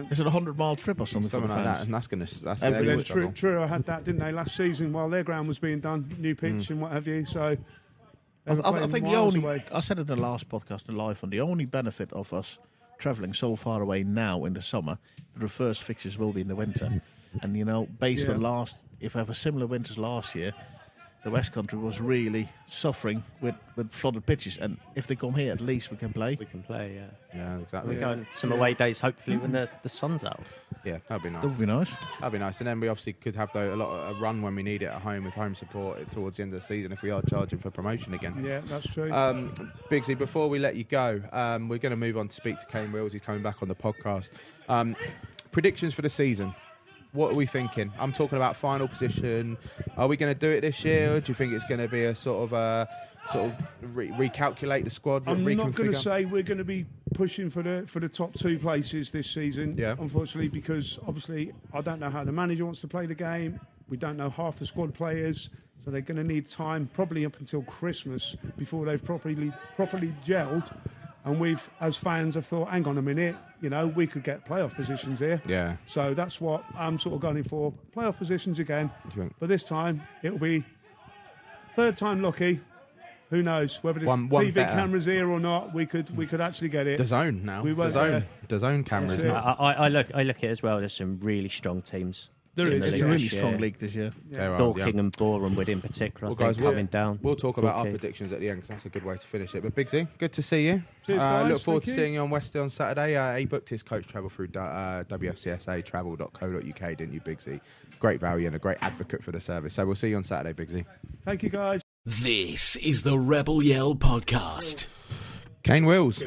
Is it a 100-mile trip or something like that? And that's going to... Truro had that, didn't they, last season while their ground was being done, new pitch and what have you. So I think I said it in the last podcast in live, and the only benefit of us travelling so far away now in the summer, the reverse fixtures will be in the winter. And, you know, based on if we have a similar winters last year, the West Country was really suffering with flooded pitches. And if they come here, at least we can play. We can play, yeah. Yeah, exactly. We're going some away days, hopefully, when the sun's out. Yeah, that'd be nice. That would be nice. That'd be nice. And then we obviously could have a run when we need it at home with home support towards the end of the season if we are charging for promotion again. Yeah, that's true. Bigsy, before we let you go, we're going to move on to speak to Kane Wills. He's coming back on the podcast. Predictions for the season. What are we thinking? I'm talking about final position. Are we going to do it this year, or do you think it's going to be a recalculate the squad? I'm not going to say we're going to be pushing for the top 2 places this season. Yeah. Unfortunately, because obviously I don't know how the manager wants to play the game. We don't know half the squad players, so they're going to need time, probably up until Christmas, before they've properly gelled. And we've, as fans, have thought, hang on a minute, you know, we could get playoff positions here. Yeah. So that's what I'm sort of going for. Playoff positions again. But this time, it'll be 3rd time lucky, Who knows whether there's One TV better. cameras here or not? We could actually get it. DAZN now. We won't, DAZN cameras. That's it. Not. I look at it as well. There's some really strong teams. There in is. the It's league a really this year. strong league this year. There are, Dorking yeah. and Borehamwood in particular, Well, I guys, think, coming down. We'll talk about our Torquay. predictions at the end because that's a good way to finish it. But Biggsy, good to see you. Cheers, guys. Look forward to Thank you. seeing you on Wednesday on Saturday. He booked his coach travel through wfcsatravel.co.uk, didn't you, Biggsy? Great value and a great advocate for the service. So we'll see you on Saturday, Biggsy. Thank you, guys. This is the Rebel Yell podcast. Kane Wills,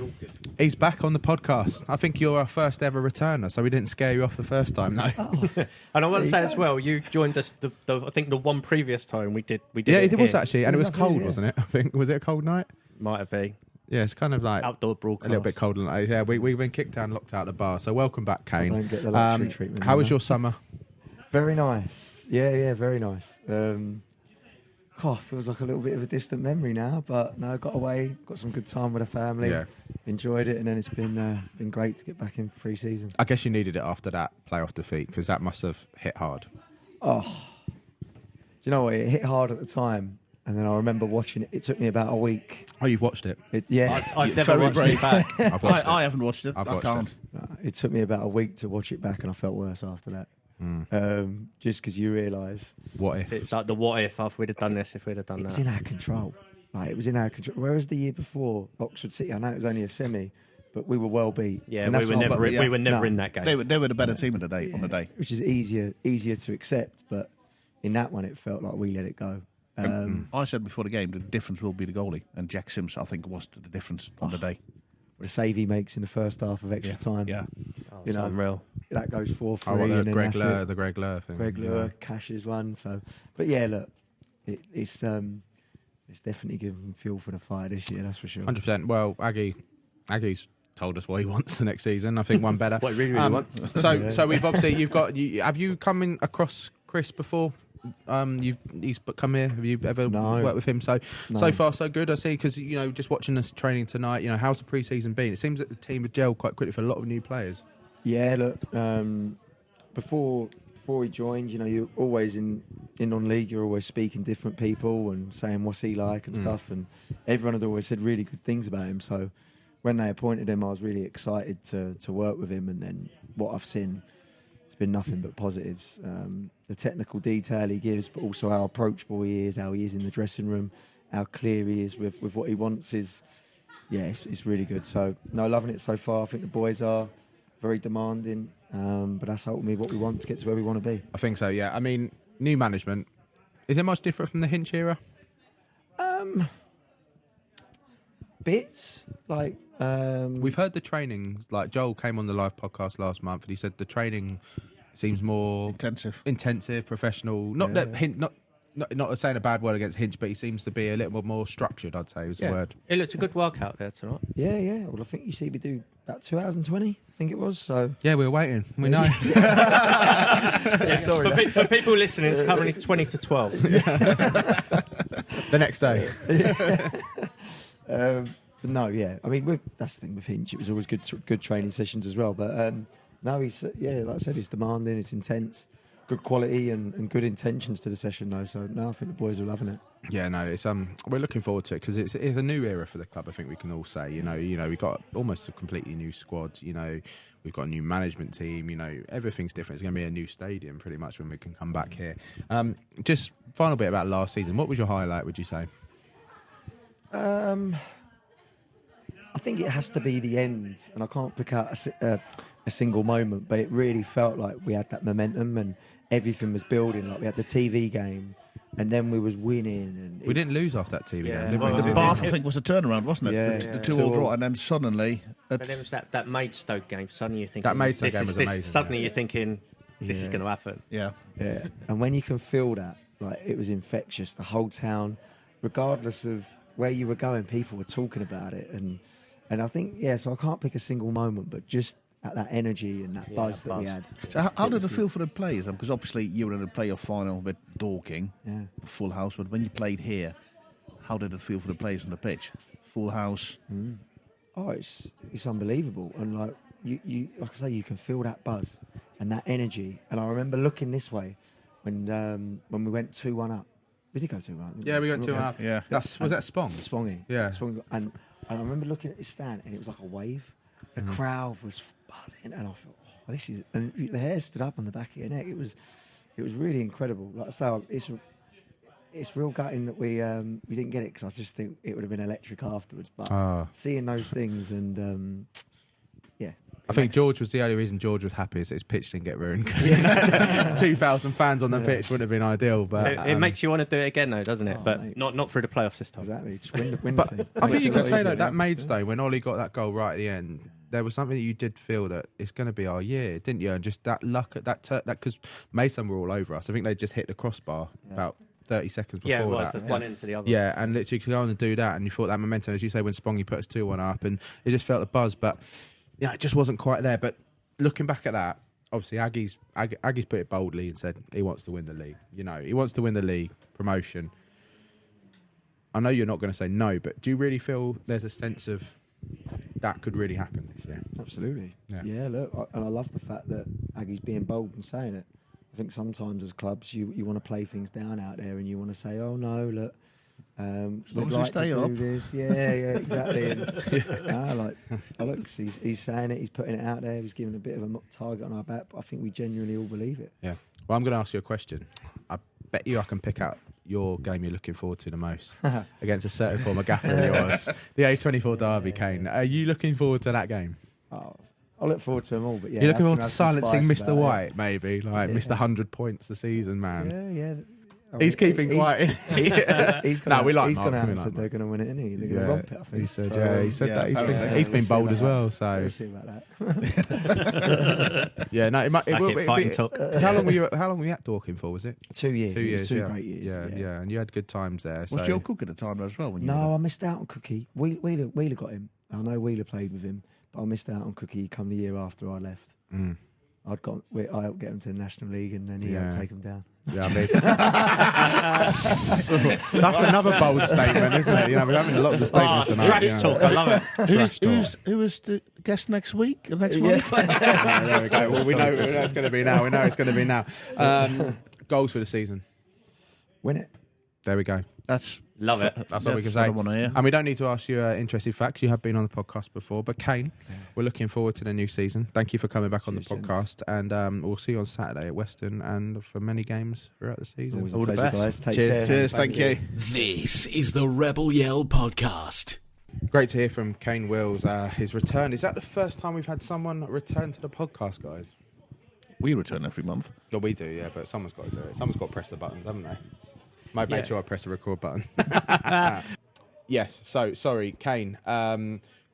he's back on the podcast. I think you're our first ever returner, so we didn't scare you off the first time, no. And I want to say as well, you joined us. I think the one previous time we did. Yeah, it it was here. actually, and it was Exactly, cold, yeah. wasn't it? I think was it a cold night? Might have been Yeah, it's kind of like outdoor a broadcast. little bit colder than that. Yeah, we've been kicked down, locked out of the bar. So welcome back, Kane. don't get the luxury treatment, How you was know. your summer? Very nice. Yeah, very nice. Feels like a little bit of a distant memory now, but no, got away, got some good time with the family, Yeah. enjoyed it, and then it's been great to get back in pre-season. I guess you needed it after that playoff defeat because that must have hit hard. Oh, do you know what? It hit hard at the time, and then I remember watching it. It took me about a week. Oh, you've watched it? Yeah, I've never Very watched brave. it back. I've watched I haven't watched it. I've I watched can't. it. no, it took me about a week to watch it back, and I felt worse after that. Just because you realise What if? It's like the what if we'd have done this, if we'd have done it's that. in our control. Like, it was in our control. Whereas the year before, Oxford City, I know it was only a semi, but we were well beat. Yeah, And we that's were not- never. but- yeah. We were never No. in that game. They were the better team of the day on the day. which is easier to accept. But in that one, it felt like we let it go. I said before the game the difference will be the goalie, and Jack Sims I think was the difference on the day. The save he makes in the first half of extra time. Yeah, Oh, you it's know, unreal. that goes 4-3. Oh, and the then Greg that's Lure, it. the Greg Lure thing. Greg Lure, Cash's one. So, but yeah, look, it's definitely given fuel for the fire this year. That's for sure. 100%. Well, Aggie's told us what he wants the next season. I think one better. What he really wants. So we've obviously have you come in across Chris before? He's come here. Have you ever No. worked with him? So No. far so good. I see because just watching us training tonight. How's the pre-season been? It seems that the team have gelled quite quickly for a lot of new players. Yeah, look, before he joined, you're always in non-league, you're always speaking to different people and saying what's he like and stuff, and everyone had always said really good things about him. So when they appointed him, I was really excited to work with him, and then what I've seen, it's been nothing but positives. The technical detail he gives, but also how approachable he is, how he is in the dressing room, how clear he is with what he wants is, yeah, it's really good. So, no, loving it so far. I think the boys are very demanding, but that's ultimately what we want to get to where we want to be. I think so. Yeah. I mean, new management. Is it much different from the Hinch era? Bits like We've heard the training. Like Joel came on the live podcast last month, and he said the training seems more intensive, professional. Not that not saying a bad word against Hinch, but he seems to be a little bit more structured. I'd say was the word. It looked a good workout there tonight. yeah. Well, I think you see we do about 2 hours and 20. I think it was. So Yeah, we were waiting. We know. sorry. For people listening, it's currently 20 to 12. The next day. But no, yeah. I mean, that's the thing with Hinch. It was always good training sessions as well. But no, he's like I said, it's demanding, it's intense, good quality and good intentions to the session though. So no, I think the boys are loving it. Yeah, no, it's we're looking forward to it because it's a new era for the club. I think we can all say. We've got almost a completely new squad. We've got a new management team. Everything's different. It's going to be a new stadium pretty much when we can come back here. Just final bit about last season. What was your highlight? Would you say? I think it has to be the end, and I can't pick out a single moment, but it really felt like we had that momentum and everything was building. Like we had the TV game, and then we was winning. And We didn't lose after that TV Yeah. game, did Well, we? The Bath, I think, was a turnaround, wasn't it? Yeah. The 2-2 draw, and then suddenly... But then it was that Maidstone game. Suddenly you're thinking... That Maidstone game was amazing, Suddenly yeah. you're thinking, this is Yeah. going to happen. Yeah. Yeah, and when you can feel that, like it was infectious. The whole town, regardless of where you were going, people were talking about it, and I think so I can't pick a single moment, but just at that energy and that buzz that we had. So how did was it good. feel for the players? Because obviously you were in a playoff final with Dorking, Yeah. full house. But when you played here, how did it feel for the players on the pitch? Full house. Oh, it's unbelievable, and like you like I say, you can feel that buzz and that energy. And I remember looking this way when we went 2-1 up, We did go 2-1. Yeah, we got 2-1. Yeah. Was that Spong? Spongy. Yeah. Spongy. And I remember looking at his stand, and it was like a wave. The crowd was buzzing, and I thought, oh, this is. And the hair stood up on the back of your neck. It was really incredible. Like I say, it's real gutting that we didn't get it, because I just think it would have been electric afterwards. But seeing those things and yeah. I think George was the only reason George was happy is that his pitch didn't get ruined. 2,000 fans on the pitch would have been ideal. But it makes you want to do it again, though, doesn't it? But mate. not through the playoffs this time. Exactly. Just win but the thing. I think you could say that that Maidstone, when Ollie got that goal right at the end, there was something that you did feel that it's going to be our year, didn't you? And just that luck at that because Maidstone were all over us. I think they just hit the crossbar about 30 seconds before yeah, it was that. the one into the other. Yeah, and literally to go on and do that, and you thought that momentum, as you say, when Spongy put us 2-1 up, and it just felt a buzz, but yeah, it just wasn't quite there. But looking back at that, obviously Aggie's put it boldly and said he wants to win the league. You know, he wants to win the league, promotion. I know you're not going to say no, but do you really feel there's a sense of that could really happen this year? Absolutely. Yeah. Yeah, look, and I love the fact that Aggie's being bold and saying it. I think sometimes as clubs you want to play things down out there, and you want to say, oh no, look, we'd like to do this. Yeah, exactly. And, look, he's saying it, he's putting it out there, he's giving a bit of a target on our back, but I think we genuinely all believe it. Yeah. Well, I'm going to ask you a question. I bet you I can pick out your game you're looking forward to the most against a certain former gaffer of yours, the A24 Derby, Kane. Are you looking forward to that game? Oh, I look forward to them all, but yeah. You're looking forward to silencing Mr. White, maybe? Mr. 100 points a season, man. Yeah. He's keeping quiet. He's gonna, we like he's Mark. going to answer they're going to win it, isn't he? They're going to romp it, I think. He said that. He's been bold as well. So we'll see about that. yeah, no, it will be. Talk. How long were you at Dorking for? Was it 2 years? 2 years. 2 great years. Yeah, and you had good times there. Was Joe Cook at the time as well? When you no, I missed out on Cookie. Wheeler got him. I know Wheeler played with him, but I missed out on Cookie. Come the year after I left. I helped get him to the National League, and then he helped take him down. Yeah, I mean, that's another bold statement, isn't it? You know, we're having a lot of the statements tonight. Trash talk, I love it. Who is the guest next week? Next month? There we go. Well, we know it's going to be now. We know it's going to be now. Goals for the season. Win it. There we go. Love it. That's what we can say. And we don't need to ask you interesting facts. You have been on the podcast before. But Kane, we're looking forward to the new season. Thank you for coming back on the podcast. And we'll see you on Saturday at Western and for many games throughout the season. Always All the the best, best. guys. Take care. Cheers. Thank you. This is the Rebel Yell podcast. Great to hear from Kane Wills. His return. Is that the first time we've had someone return to the podcast, guys? We return every month. Well, we do, yeah, but someone's got to do it. Someone's got to press the buttons, haven't they? Might make sure I press the record button. Yes, so, sorry, Kane.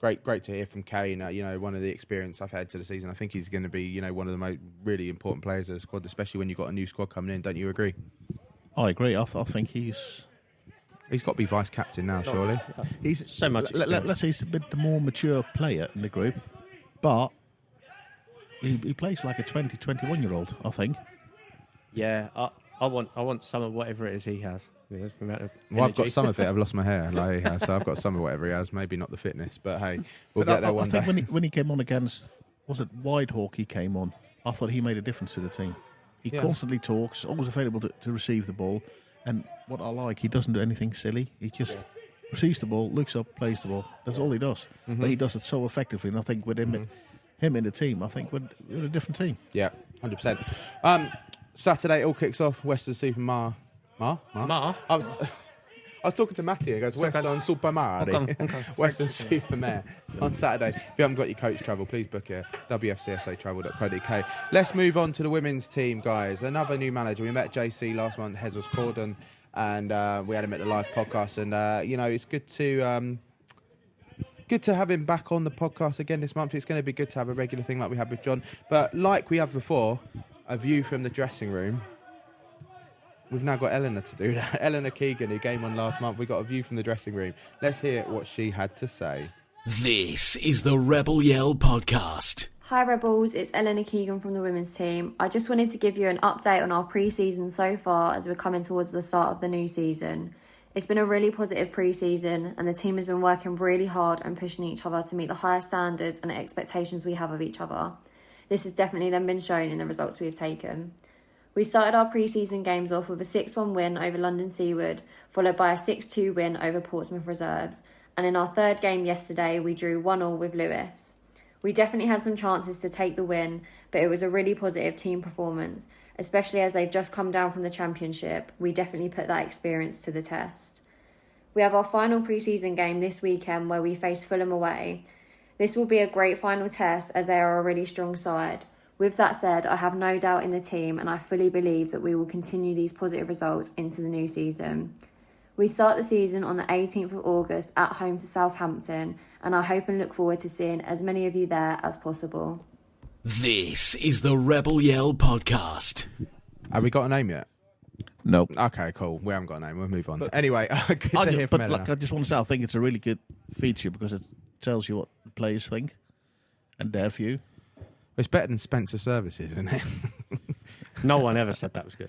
Great to hear from Kane. One of the experience I've had to the season. I think he's going to be, one of the most really important players of the squad, especially when you've got a new squad coming in. Don't you agree? I agree. I think he's got to be vice captain now, surely. He's so much. Let's say he's a bit the more mature player in the group, but he plays like a 20, 21-year-old, I think. Yeah, I want some of whatever it is he has. Well, I've got some of it. I've lost my hair, like he has, so I've got some of whatever he has. Maybe not the fitness, but hey, we'll get there one day. I think when he came on against, was it Whitehawk? He came on. I thought he made a difference to the team. He constantly talks, always available to receive the ball, and what I like, he doesn't do anything silly. He just receives the ball, looks up, plays the ball. That's all he does. But he does it so effectively, and I think with him in the team, I think we're a different team. Yeah, 100%. Saturday, it all kicks off. Western Supermare. I was talking to Matty. He goes, Western Supermare. Western Supermare on Saturday. If you haven't got your coach travel, please book it. wfcsatravel.co.uk. Let's move on to the women's team, guys. Another new manager. We met JC last month, Jesus Corden, and we had him at the live podcast. And, it's good to have him back on the podcast again this month. It's going to be good to have a regular thing like we had with John. But like we have before, a view from the dressing room. We've now got Eleanor to do that. Eleanor Keegan, who came on last month. We got a view from the dressing room. Let's hear what she had to say. This is the Rebel Yell podcast. Hi Rebels, it's Eleanor Keegan from the women's team. I just wanted to give you an update on our pre-season so far as we're coming towards the start of the new season. It's been a really positive pre-season and the team has been working really hard and pushing each other to meet the highest standards and expectations we have of each other. This has definitely then been shown in the results we have taken. We started our pre-season games off with a 6-1 win over London Seaward, followed by a 6-2 win over Portsmouth Reserves. And in our third game yesterday, we drew 1-1 with Lewis. We definitely had some chances to take the win, but it was a really positive team performance, especially as they've just come down from the Championship. We definitely put that experience to the test. We have our final pre-season game this weekend where we face Fulham away. This will be a great final test as they are a really strong side. With that said, I have no doubt in the team and I fully believe that we will continue these positive results into the new season. We start the season on the 18th of August at home to Southampton, and I hope and look forward to seeing as many of you there as possible. This is the Rebel Yell podcast. Have we got a name yet? No. Okay, cool. We haven't got a name. We'll move on. Anyway, good to hear from Eleanor. I just want to say I think it's a really good feature because it tells you what the players think and their view. It's better than Spencer Services, isn't it? No one ever said that was good.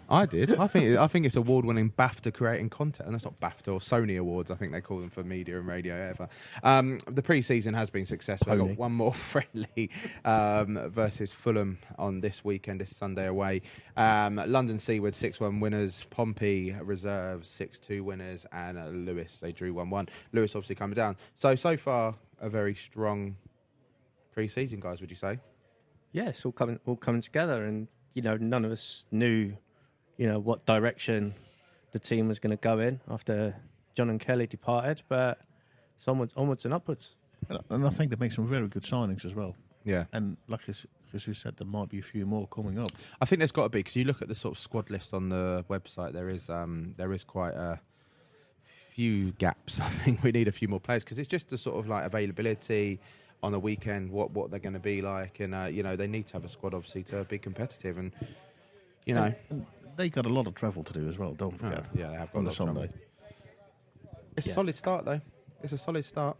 I did. I think it's award-winning BAFTA creating content, and that's not BAFTA or Sony Awards. I think they call them for media and radio ever. The pre-season has been successful. I've got one more friendly versus Fulham on this weekend, this Sunday away. London Seaward 6-1 winners, Pompey Reserves 6-2 winners, and Lewis they drew 1-1. Lewis obviously coming down. So far a very strong pre-season, guys. Would you say? Yeah, it's all coming together, and none of us knew, what direction the team was going to go in after John and Kelly departed, but it's onwards and upwards. And I think they make some very good signings as well. Yeah. And like as you said, there might be a few more coming up. I think there's got to be, because you look at the sort of squad list on the website, there is quite a few gaps. I think we need a few more players, because it's just the sort of like availability on a weekend, what they're going to be like, and they need to have a squad obviously to be competitive, and and they got a lot of travel to do as well. Don't forget. Yeah, they have got on a lot a Sunday. of travel. It's a solid start though. It's a solid start.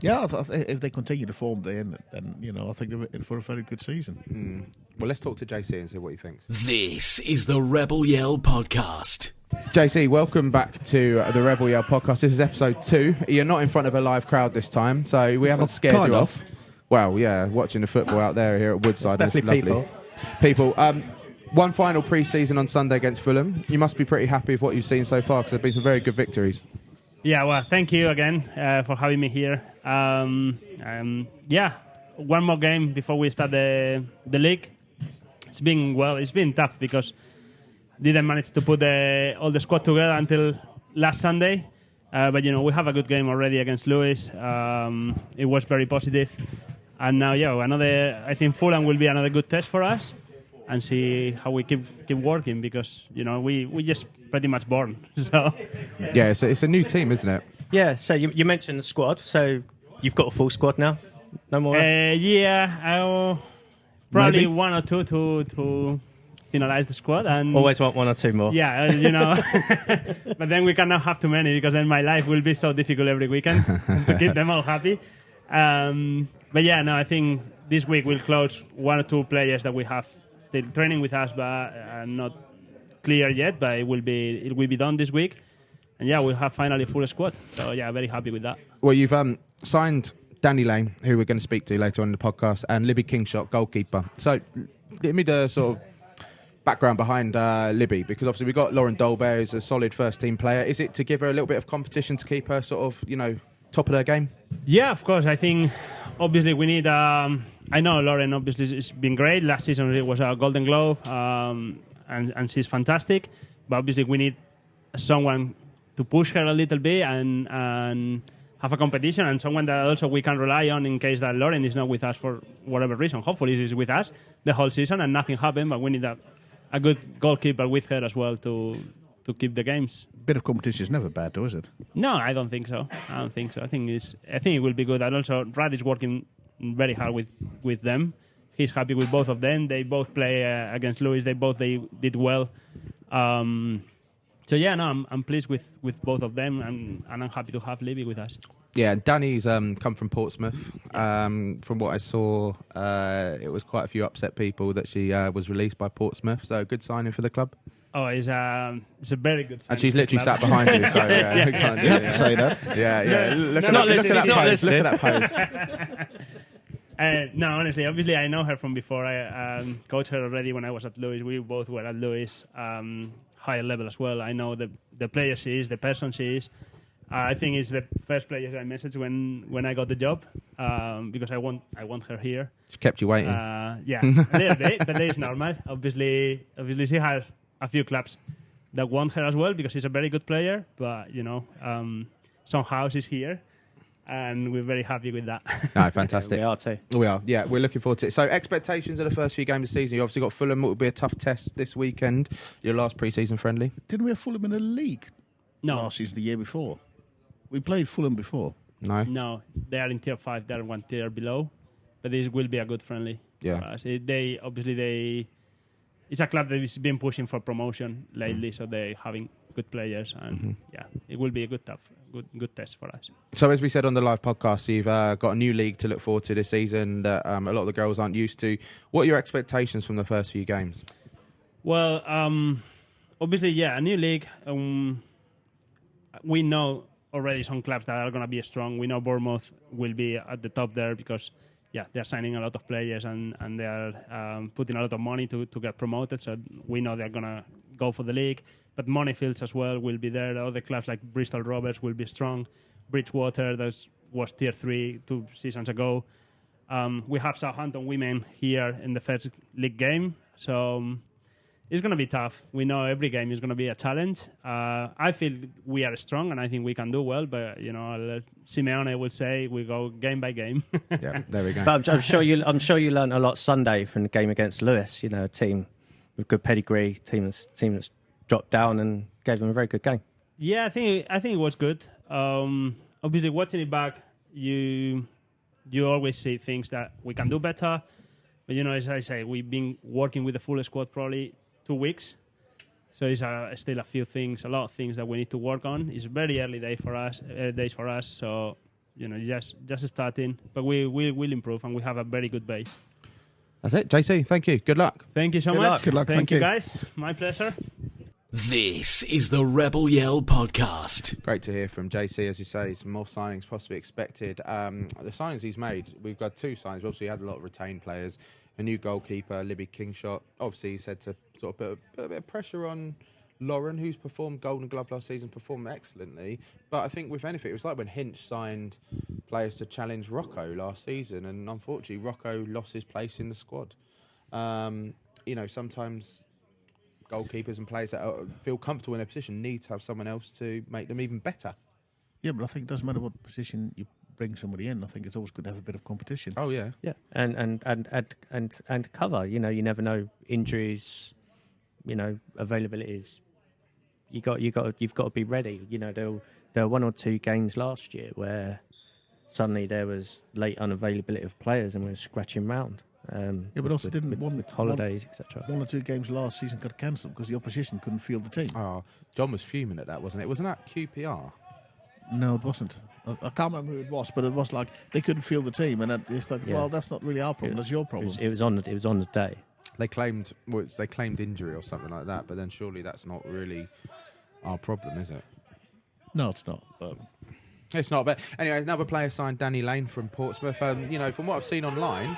Yeah, if they continue to form then I think they're in for a very good season. Well, let's talk to JC and see what he thinks. This is the Rebel Yell podcast. JC, welcome back to the Rebel Yell podcast. This is episode 2. You're not in front of a live crowd this time, so we haven't scared you off. Well, yeah, watching the football out there here at Woodside is lovely. People. One final pre-season on Sunday against Fulham. You must be pretty happy with what you've seen so far, because there have been some very good victories. Yeah, well, thank you again for having me here. Yeah, one more game before we start the league. It's been tough because didn't manage to put all the squad together until last Sunday. But we have a good game already against Lewis. It was very positive, and now I think Fulham will be another good test for us, and see how we keep working, because we just pretty much born. So yeah, it's a new team, isn't it? Yeah. So you mentioned the squad. So you've got a full squad now. No more. Probably one or two to finalize the squad, and always want one or two more. Yeah, but then we cannot have too many, because then my life will be so difficult every weekend to keep them all happy. But yeah, no, I think this week we'll close one or two players that we have still training with us, but not clear yet. But it will be done this week, and yeah, we'll have finally a full squad. So yeah, very happy with that. Well, you've signed Dani Lane, who we're going to speak to later on in the podcast, and Libby Kingshot, goalkeeper. So give me the sort of background behind Libby, because obviously we've got Lauren Dolbear, who's a solid first-team player. Is it to give her a little bit of competition to keep her sort of, top of their game? Yeah, of course. I think obviously we need... I know Lauren obviously has been great. Last season it was a Golden Glove, and she's fantastic. But obviously we need someone to push her a little bit and have a competition, and someone that also we can rely on in case that Lauren is not with us for whatever reason. Hopefully she's with us the whole season and nothing happened, but we need a good goalkeeper with her as well to keep the games. Bit of competition is never bad, though, is it? No, I don't think so. I think it will be good. And also Rad is working very hard with them. He's happy with both of them. They both play against Lewis. They did well. So yeah, no, I'm pleased with both of them, and I'm happy to have Libby with us. Yeah, Dani's come from Portsmouth. From what I saw, it was quite a few upset people that she was released by Portsmouth. So good signing for the club. Oh, it's a very good signing. And she's literally sat behind you, so yeah. You have to say that. Yeah. Look at that pose. No, honestly, obviously I know her from before. I coached her already when I was at Lewis. We both were at Lewis, higher level as well. I know the player she is, the person she is. I think it's the first player I messaged when I got the job because I want her here. She kept you waiting. Yeah, a little bit, but it's normal. Obviously, she has a few clubs that want her as well because she's a very good player. But somehow she's here. And we're very happy with that. No, fantastic. We are too. We are, yeah. We're looking forward to it. So, expectations of the first few games of the season. You obviously got Fulham. It will be a tough test this weekend. Your last pre-season friendly. Didn't we have Fulham in the league? No. Last season, the year before. We played Fulham before. No, they are in tier 5. They are one tier below, but this will be a good friendly. Yeah. For us. It's a club that has been pushing for promotion lately, so they're having good players, and it will be a good test for us. So, as we said on the live podcast, you've got a new league to look forward to this season that a lot of the girls aren't used to. What are your expectations from the first few games? Well, obviously, a new league. We know already some clubs that are going to be strong. We know Bournemouth will be at the top there because, they're signing a lot of players and they are putting a lot of money to get promoted. So we know they're going to go for the league. But Moneyfields as well will be there. Other clubs like Bristol Rovers will be strong. Bridgewater, that was tier 3 2 seasons ago. We have Southampton women here in the first league game. So it's going to be tough. We know every game is going to be a challenge. I feel we are strong and I think we can do well. But, Simeone will say we go game by game. Yeah, there we go. But I'm sure you learned a lot Sunday from the game against Lewis. A team with good pedigree, team that's dropped down and gave them a very good game. Yeah, I think it was good. Obviously, watching it back, you always see things that we can do better. But as I say, we've been working with the full squad probably 2 weeks, so it's still a lot of things that we need to work on. It's very early days for us. So just starting, but we will improve and we have a very good base. That's it, JC. Thank you. Good luck. Thank you so much. Good luck. Thank you, guys. My pleasure. This is the Rebel Yell podcast. Great to hear from JC. As you say, some more signings possibly expected. The signings he's made, we've got 2 signings. Obviously, he had a lot of retained players. A new goalkeeper, Libby Kingshot. Obviously, he said to sort of put a bit of pressure on Lauren, who's performed Golden Glove last season, performed excellently. But I think with anything, it was like when Hinch signed players to challenge Rocco last season, and unfortunately, Rocco lost his place in the squad. Sometimes goalkeepers and players that feel comfortable in their position need to have someone else to make them even better. Yeah, but I think it doesn't matter what position you bring somebody in. I think it's always good to have a bit of competition. Oh yeah, yeah, and cover. You never know injuries. Availabilities. You've got to be ready. There were 1 or 2 games last year where suddenly there was late unavailability of players and we were scratching round. But also with holidays, etc. 1 or 2 games last season got cancelled because the opposition couldn't field the team. Oh, John was fuming at that, wasn't it? Wasn't that QPR? No, it wasn't. I can't remember who it was, but it was like they couldn't field the team, and it's like, well, that's not really our problem. That's your problem. It was on the day. They claimed injury or something like that, but then surely that's not really our problem, is it? No, it's not. But it's not. But anyway, another player signed, Dani Lane from Portsmouth. From what I've seen online,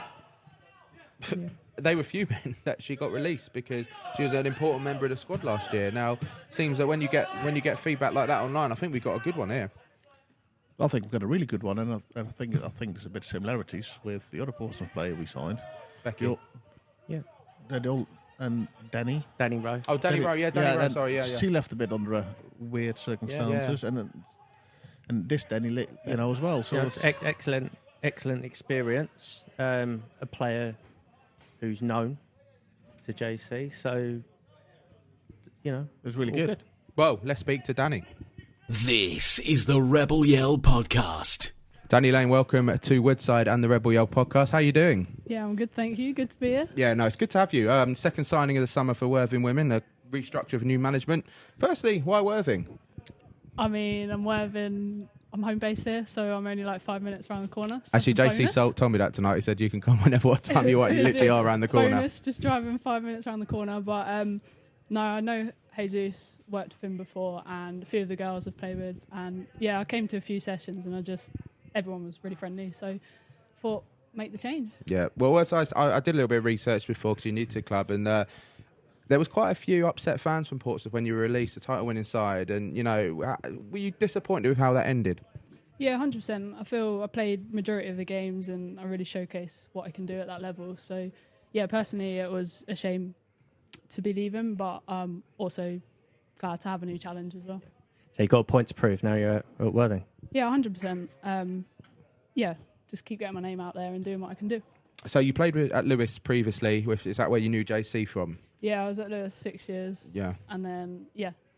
they were fuming that she got released because she was an important member of the squad last year. Now, it seems that when you get feedback like that online, I think we've got a good one here. I think we've got a really good one, and I think there's a bit of similarities with the other Portsmouth player we signed, Becky. And Danny Rowe. Oh, Danny Rowe, Danny Rowe. Sorry, yeah. She left a bit under weird circumstances, and this Danny, as well. So it's excellent experience. A player who's known to JC, so it was really good. Well, let's speak to Danny. This is the Rebel Yell podcast. Dani Lane, welcome to Woodside and the Rebel Yell podcast. How are you doing? Yeah, I'm good, thank you. Good to be here. Yeah, no, it's good to have you. Second signing of the summer for Worthing Women, a restructure of new management. Firstly, why Worthing? I mean, I'm Worthing. I'm home based here, so I'm only like 5 minutes around the corner. So actually, JC Salt told me that tonight. He said you can come what time you want. You literally are around the corner. Bonus, just driving 5 minutes around the corner. But no, I know Jesus, worked with him before, and a few of the girls I've played with. And yeah, I came to a few sessions and everyone was really friendly. So thought make the change. Yeah. Well, as I did a little bit of research before because you're new to the club, and there was quite a few upset fans from Portsmouth when you were released, the title-winning side, and were you disappointed with how that ended? Yeah, 100%. I feel I played majority of the games and I really showcased what I can do at that level. So, yeah, personally, it was a shame to be leaving, but also glad to have a new challenge as well. So you got a point to prove now you're at Worthing? Yeah, 100%. Yeah, just keep getting my name out there and doing what I can do. So you played at Lewis previously. Is that where you knew JC from? Yeah, I was at Lewis 6 years. Yeah. And then,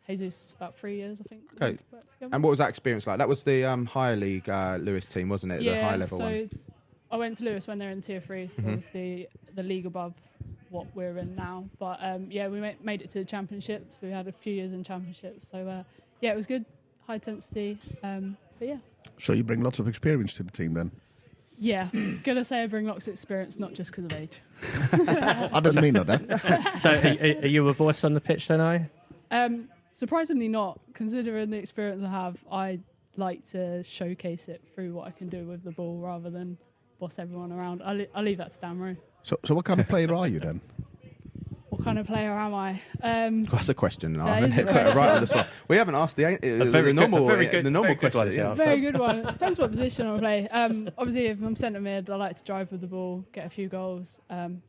Jesus about 3 years, I think. Okay. And what was that experience like? That was the higher league Lewis team, wasn't it? Yeah, the high level so one. I went to Lewis when they're in Tier 3, so obviously the league above what we're in now. But we made it to the championship, so we had a few years in championship. So it was good, high intensity. But yeah. So you bring lots of experience to the team then? Yeah, gonna say I bring lots of experience, not just because of age. I don't mean that. So are you a voice on the pitch then, are you? Surprisingly not, considering the experience I have. I like to showcase it through what I can do with the ball rather than boss everyone around. I'll leave that to Dan Rowe. So what kind of player are you then? What kind of player am I? That's a question. That is a Put it right on the spot. We haven't asked the normal question. Yeah. Very good one. Depends what position I play. Obviously, if I'm centre mid, I like to drive with the ball, get a few goals.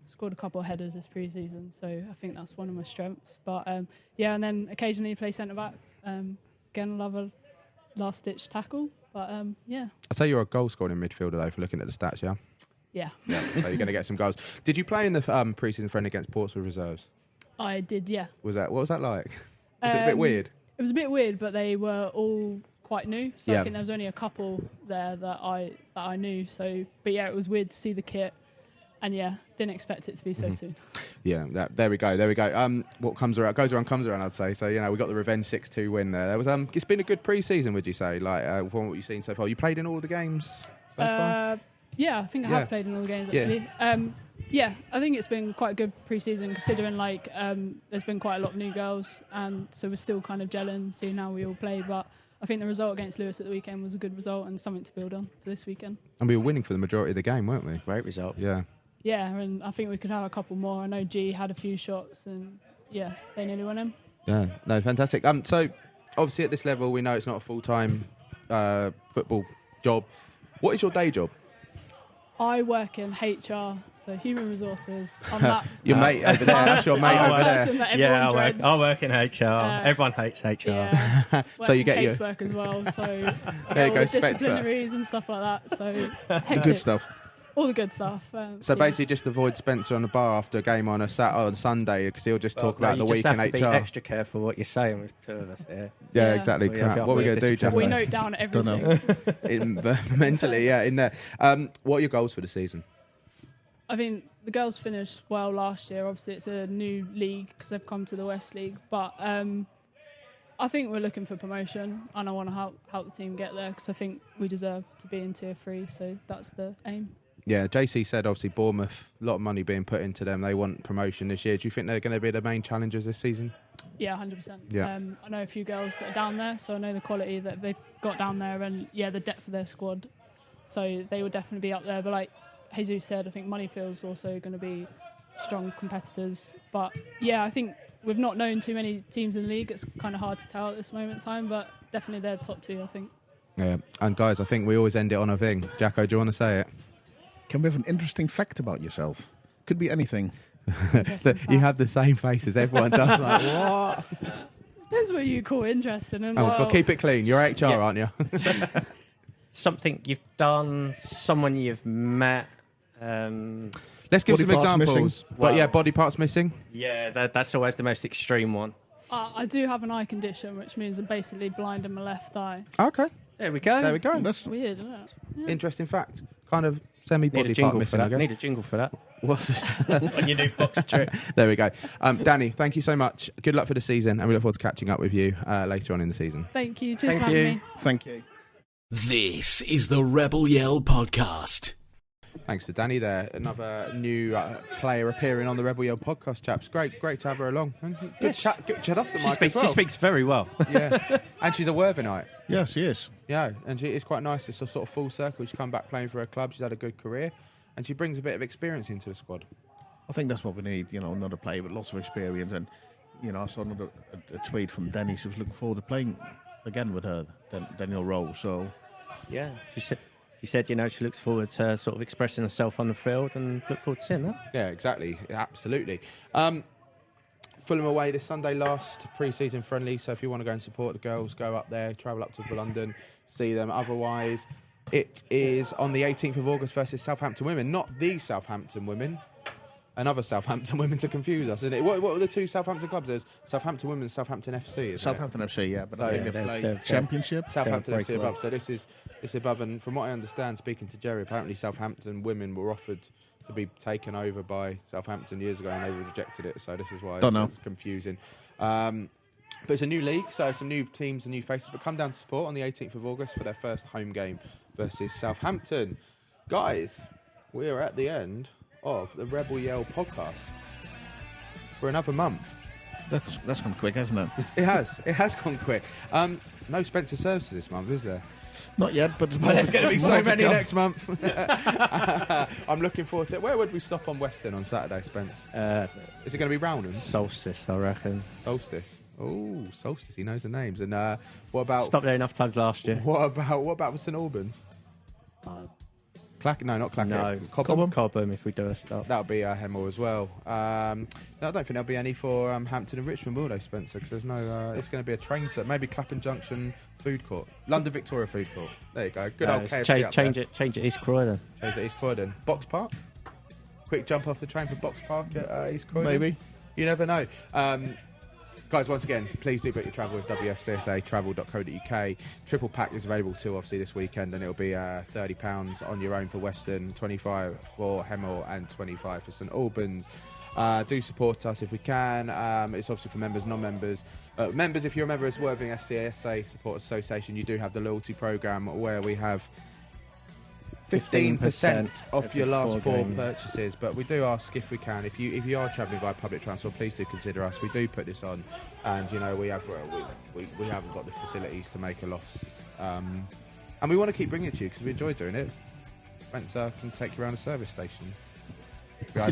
Scored a couple of headers this pre-season, so I think that's one of my strengths. But and then occasionally play centre back. Again, love a last-ditch tackle. But I'd say you're a goal-scoring midfielder though, for looking at the stats. Yeah. Yeah. So you're going to get some goals. Did you play in the pre-season friendly against Portsmouth reserves? I did, yeah. What was that like? Was it a bit weird? It was a bit weird, but they were all quite new. So Yeah. I think there was only a couple there that I knew. So, but yeah, it was weird to see the kit, and didn't expect it to be so soon. Yeah, there we go. What comes around goes around comes around, I'd say. So we got the revenge 6-2 win there. There was it's been a good pre-season, would you say? Like from what you've seen so far, you played in all the games so far. Yeah, I think I have played in all the games actually. I think it's been quite a good pre-season considering there's been quite a lot of new girls, and so we're still kind of gelling, seeing how we all play. But I think the result against Lewis at the weekend was a good result and something to build on for this weekend. And we were winning for the majority of the game, weren't we? Great result. Yeah. Yeah, and I think we could have a couple more. I know G had a few shots, and they nearly won him. Yeah, no, fantastic. So obviously at this level, we know it's not a full-time football job. What is your day job? I work in HR, so human resources. I'm that your mate over there. That's your mate over person there. that everyone dreads. I work in HR. Everyone hates HR. Yeah. So you get your casework as well. So there you go, disciplinaries and stuff like that. So The good stuff. All the good stuff. So basically, just avoid Spencer on the bar after a game on a Sunday because he'll just talk about the week in HR. You just have to be extra careful what you're saying with two of us here. Yeah, exactly. What are we going to do, Jeff? We note down everything. Mentally, in there. What are your goals for the season? I think the girls finished well last year. Obviously, it's a new league because they've come to the West League. But I think we're looking for promotion, and I want to help the team get there because I think we deserve to be in Tier 3. So that's the aim. Yeah, JC said obviously Bournemouth, a lot of money being put into them. They want promotion this year. Do you think they're going to be the main challengers this season? Yeah, 100%. Yeah. I know a few girls that are down there, so I know the quality that they've got down there and, the depth of their squad. So they will definitely be up there. But like Jesus said, I think Moneyfield's also going to be strong competitors. But, I think we've not known too many teams in the league. It's kind of hard to tell at this moment in time, but definitely they're top two, I think. Yeah, and guys, I think we always end it on a thing. Jacko, do you want to say it? Can we have an interesting fact about yourself? Could be anything. You have the same face as everyone does. Like, what? Depends what you call interesting. And but keep it clean. You're HR, aren't you? Something you've done, someone you've met. Let's give some examples. Missing. But body parts missing. Yeah, that's always the most extreme one. I do have an eye condition, which means I'm basically blind in my left eye. Okay. There we go. That's weird, isn't it? Yeah. Interesting fact. Kind of semi-body part missing, I guess. Need a jingle for that. What's on your new box trick. There we go. Dani, thank you so much. Good luck for the season, and we look forward to catching up with you later on in the season. Thank you. Cheers for having me. Thank you. This is the Rebel Yell podcast. Thanks to Dani there. Another new player appearing on the Rebel Yell podcast, chaps. Great to have her along. Good chat off the mic as well. She speaks very well. Yeah. And she's a Worthingite. Yeah, she is. Yeah, and it's quite nice. It's a sort of full circle. She's come back playing for her club. She's had a good career. and she brings a bit of experience into the squad. I think that's what we need, another player with lots of experience. And, I saw another a tweet from Dani. She was looking forward to playing again with her, Daniel Rowe. So, yeah, she said, she looks forward to sort of expressing herself on the field and look forward to seeing that. Yeah, exactly. Absolutely. Fulham away this Sunday, last pre-season friendly. So if you want to go and support the girls, go up there, travel up to London, see them. Otherwise, it is on the 18th of August versus Southampton Women. Not the Southampton Women. Another Southampton Women to confuse us, isn't it? What were the two Southampton clubs? There's Southampton Women and Southampton FC, isn't Southampton it? FC, yeah. But So, I think they play Championship. Southampton FC above. So this is above. And from what I understand, speaking to Jerry, apparently Southampton Women were offered to be taken over by Southampton years ago, and they rejected it. So this is why it's confusing. But it's a new league, so some new teams and new faces. But come down to support on the 18th of August for their first home game versus Southampton. Guys, we are at the end of the Rebel Yell podcast for another month. That's gone quick, hasn't it? It has gone quick. No Spencer services this month, is there? Not yet, but there's going to be so many next month. I'm looking forward to it. Where would we stop on Weston on Saturday, Spence? Is it going to be Roundham? Solstice, I reckon. Solstice. Oh, Solstice. He knows the names. And what about? Stopped there enough times last year. What about St Albans? No, not Clackett. No, Cobham if we do a stop. That'll be Hemel as well. No, I don't think there'll be any for Hampton and Richmond, will they, Spencer? Because there's no. It's going to be a train set. Maybe Clapham Junction Food Court, London Victoria Food Court. There you go. Good old KFC. Change it East Croydon. Change it East Croydon. Box Park. Quick jump off the train for Box Park at East Croydon. Maybe. You never know. Guys, once again, please do book your travel with wfcsatravel.co.uk. Triple pack is available too, obviously, this weekend, and it'll be £30 on your own for Western, 25 for Hemel, and 25 for St Albans. Do support us if we can. It's obviously for members, non-members. Members, if you're a member of Worthing FCSA Support Association, you do have the loyalty programme where we have 15% off your last four purchases, but we do ask if we can, if you are travelling via public transport, please do consider us. We do put this on, and we haven't got the facilities to make a loss, and we want to keep bringing it to you because we enjoy doing it. Spencer can take you around a service station. I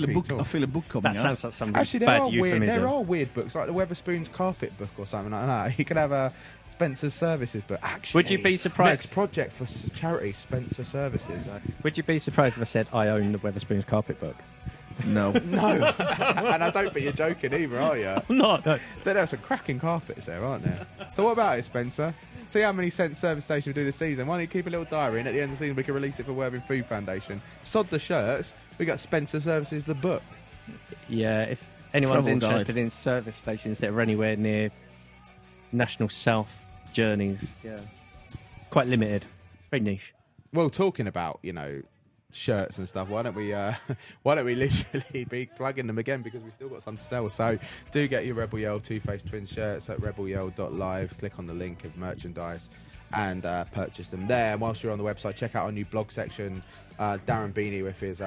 feel a book coming out. That sounds like some Actually, bad euphemism. There are weird books, like the Weatherspoon's carpet book or something like that. You could have a Spencer's Services book. Actually, would you be surprised? Next project for charity, Spencer Services. Would you be surprised if I said I own the Weatherspoon's carpet book? No. No. And I don't think you're joking either, are you? I'm not. No. There are some cracking carpets there, aren't there? So what about it, Spencer? See how many cent service stations we do this season. Why don't you keep a little diary, and at the end of the season we can release it for Worthing Food Foundation. Sod the shirts. We got Spencer Services, the book. Yeah, if anyone's interested in service stations that are anywhere near National South journeys, yeah, it's quite limited. It's very niche. Well, talking about shirts and stuff, why don't we literally be plugging them again, because we've still got some to sell. So do get your Rebel Yell Two-Faced Twins shirts at rebelyell.live. Click on the link of merchandise and purchase them there. And whilst you're on the website, check out our new blog section. Darren Beanie with his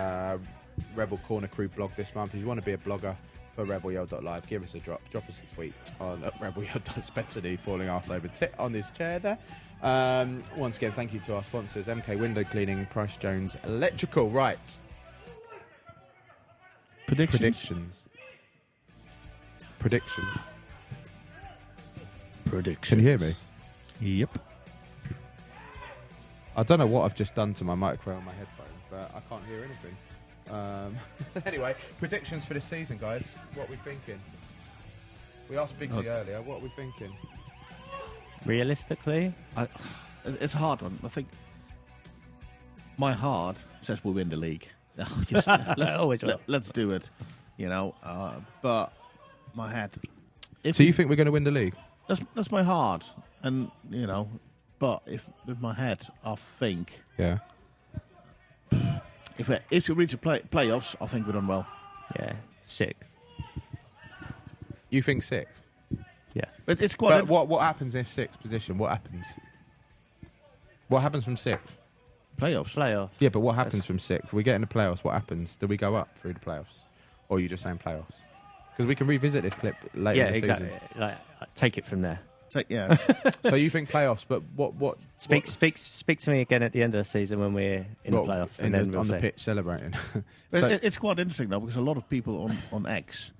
Rebel Corner Crew blog this month. If you want to be a blogger for rebelyell.live, give us a drop us a tweet on rebelyell.spencer falling arse over tit on this chair there. Once again, thank you to our sponsors, MK Window Cleaning, Price Jones Electrical. Right. Predictions. Can you hear me? Yep. I don't know what I've just done to my microphone on my headphones, but I can't hear anything. Anyway, predictions for this season, guys. What are we thinking? We asked Biggsy earlier. What are we thinking? Realistically? It's a hard one. I think my heart says we'll win the league. Let's do it. But my head... So you think we're going to win the league? That's my heart. And, but if with my head, I think... Yeah. If we reach the playoffs, I think we've done well. Yeah, 6th. You think 6th? Yeah. But it's quite... But what happens if 6th position? What happens? What happens from 6th? Playoffs. Yeah, but what happens from 6th? We get in the playoffs, what happens? Do we go up through the playoffs? Or are you just saying playoffs? Because we can revisit this clip later in the season. Yeah, exactly. Like, take it from there. So, yeah. So you think playoffs, but what? Speak to me again at the end of the season when we're in the playoffs, and then we'll on the see. pitch celebrating. It's quite interesting though, because a lot of people on X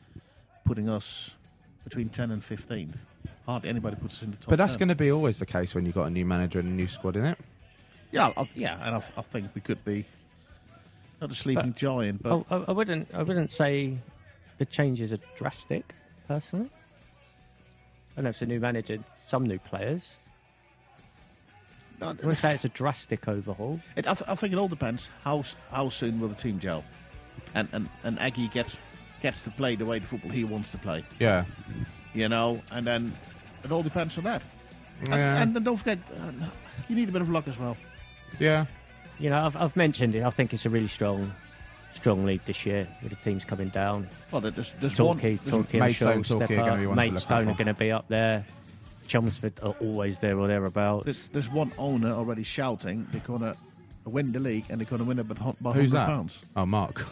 putting us between 10 and 15th. Hardly anybody puts us in the top. But that's 10. going to be always the case when you've got a new manager and a new squad, isn't it? Yeah, and I think we could be not a sleeping giant, but I wouldn't say the changes are drastic. Personally, I know it's a new manager, some new players. I wouldn't say it's a drastic overhaul. I think it all depends how soon will the team gel, and Aggie gets to play the way the football he wants to play. Yeah, and then it all depends on that. Yeah. And then don't forget, you need a bit of luck as well. Yeah, I've mentioned it. I think it's a really strong league this year with the teams coming down. Well, there's Torquay and Shaw step up. Maidstone are going to be up there. Chelmsford are always there or thereabouts. There's one owner already shouting they're going to win the league and they're going to win it by Who's that? £100. Oh, Mark.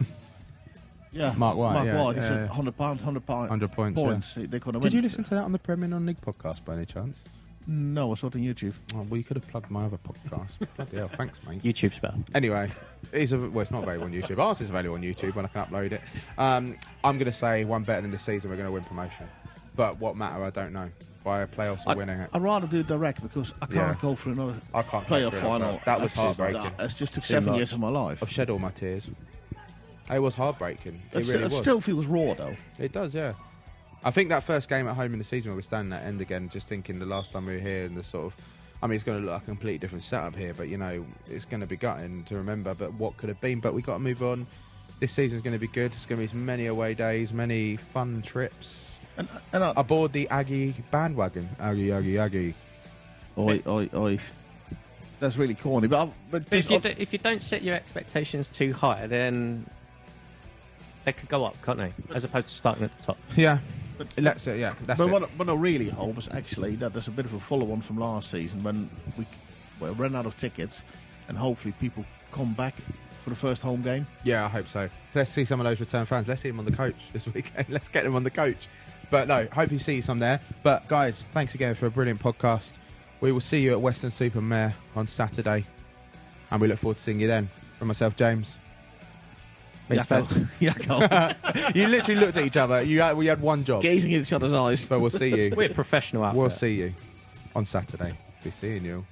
Yeah, Mark White. Mark White. He said yeah. £100 100 points. Yeah. They're going to win. Did you listen to that on the Premier Non-League podcast by any chance? No, I saw it on YouTube. Oh, well, you could have plugged my other podcast. Bloody hell, thanks, mate. YouTube's better. Anyway, it's not available on YouTube. Ours is available on YouTube when I can upload it. I'm going to say one better than this season, we're going to win promotion. But what matter, I don't know. Via playoffs or winning it. I'd rather do direct because I can't go for another playoff final. That was heartbreaking. It's just took 7 years of my life. I've shed all my tears. It was heartbreaking. It really was. It still feels raw, though. It does, yeah. I think that first game at home in the season where we're standing at end again, just thinking the last time we were here and the sort of... I mean, it's going to look like a completely different setup here, but, it's going to be gutting to remember but what could have been. But we've got to move on. This season's going to be good. It's going to be many away days, many fun trips. And aboard the Aggie bandwagon. Aggie. Oi. That's really corny. But if you don't set your expectations too high, then they could go up, can't they? As opposed to starting at the top. Yeah. That's it. What I really hope is actually that there's a bit of a follow-on from last season when we ran out of tickets and hopefully people come back for the first home game. Yeah, I hope so. Let's see some of those return fans. Let's see them on the coach this weekend. Let's get them on the coach. But no, hope you see some there. But guys, thanks again for a brilliant podcast. We will see you at Western Supermare on Saturday. And we look forward to seeing you then. From myself, James. Yakko. You literally looked at each other. We had one job. Gazing in each other's eyes. But we'll see you. We're professional outfit. We'll see you on Saturday. Be seeing you.